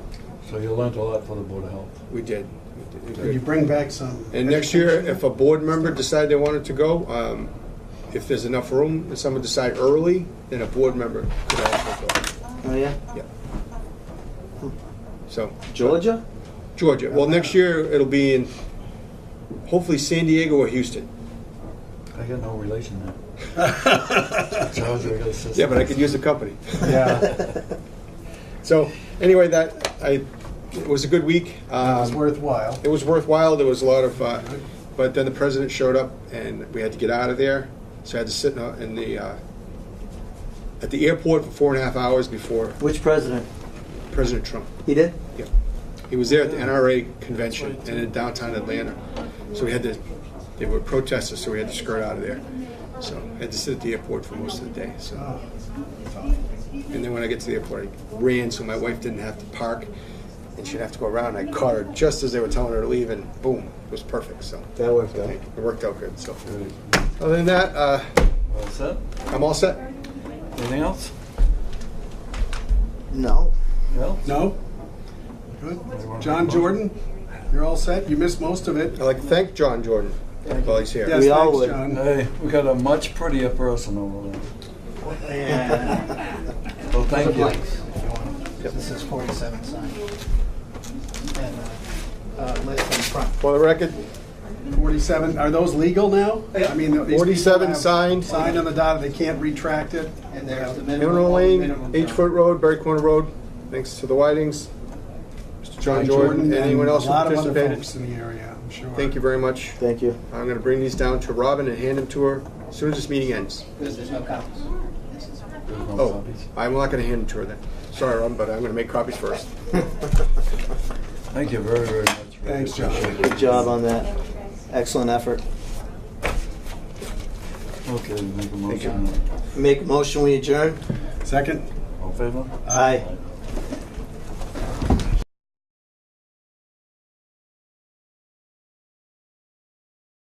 S12: So you learned a lot for the Board of Health.
S1: We did.
S3: Can you bring back some?
S1: And next year, if a board member decided they wanted to go, if there's enough room, and someone decide early, then a board member could also go.
S4: Oh, yeah?
S1: Yeah. So
S4: Georgia?
S1: Georgia. Well, next year it'll be in hopefully San Diego or Houston.
S12: I got no relation there.
S1: Yeah, but I could use the company.
S3: Yeah,
S1: So anyway, it was a good week.
S3: it was worthwhile.
S1: It was worthwhile. There was a lot of, but then the president showed up and we had to get out of there. So I had to sit at the airport for 4.5 hours before
S4: Which president?
S1: President Trump.
S4: He did?
S1: Yeah. He was there at the NRA convention in downtown Atlanta. So they were protesters, so we had to skirt out of there. So I had to sit at the airport for most of the day. So, and then when I get to the airport, I ran so my wife didn't have to park and she'd have to go around. I caught her just as they were telling her to leave, and boom, it was perfect. So
S4: That worked out.
S1: it worked out good. So other than that,
S12: All set?
S1: I'm all set.
S12: Anything else?
S4: No.
S12: No?
S3: No? Good. John Jordan, you're all set? You missed most of it.
S1: I'd like to thank John Jordan while he's here.
S3: Yes,
S4: We all
S3: thanks,
S4: would.
S3: John.
S12: Hey, we got a much prettier person over there. Well, thank you.
S14: This is 47 signed. And list in front.
S1: For the record,
S3: 47, are those legal now? I mean, these people
S1: 47
S3: have
S1: signed.
S3: Signed on the dot, they can't retract it?
S14: And there's the minimum.
S1: Mineral Lane,
S14: minimum
S1: 8-foot road, Berry Corner Road. Thanks to the Whitings, Mr. John Jordan, and anyone else who
S3: A lot of other
S1: participated.
S3: folks in the area, I'm sure.
S1: Thank you very much.
S4: Thank you.
S1: I'm going to bring these down to Robin and hand them to her as soon as this meeting ends.
S14: Because there's no copies.
S12: There's no
S1: Oh,
S12: copies.
S1: I'm not going to hand them to her then. Sorry, Robin, but I'm going to make copies first.
S12: Thank you very, very much.
S3: Thanks, John.
S4: Good job on that. Excellent effort.
S12: Okay, make a
S1: Thank you.
S12: motion.
S4: Make a motion, we adjourn?
S3: Second?
S12: All in favor?
S4: Aye.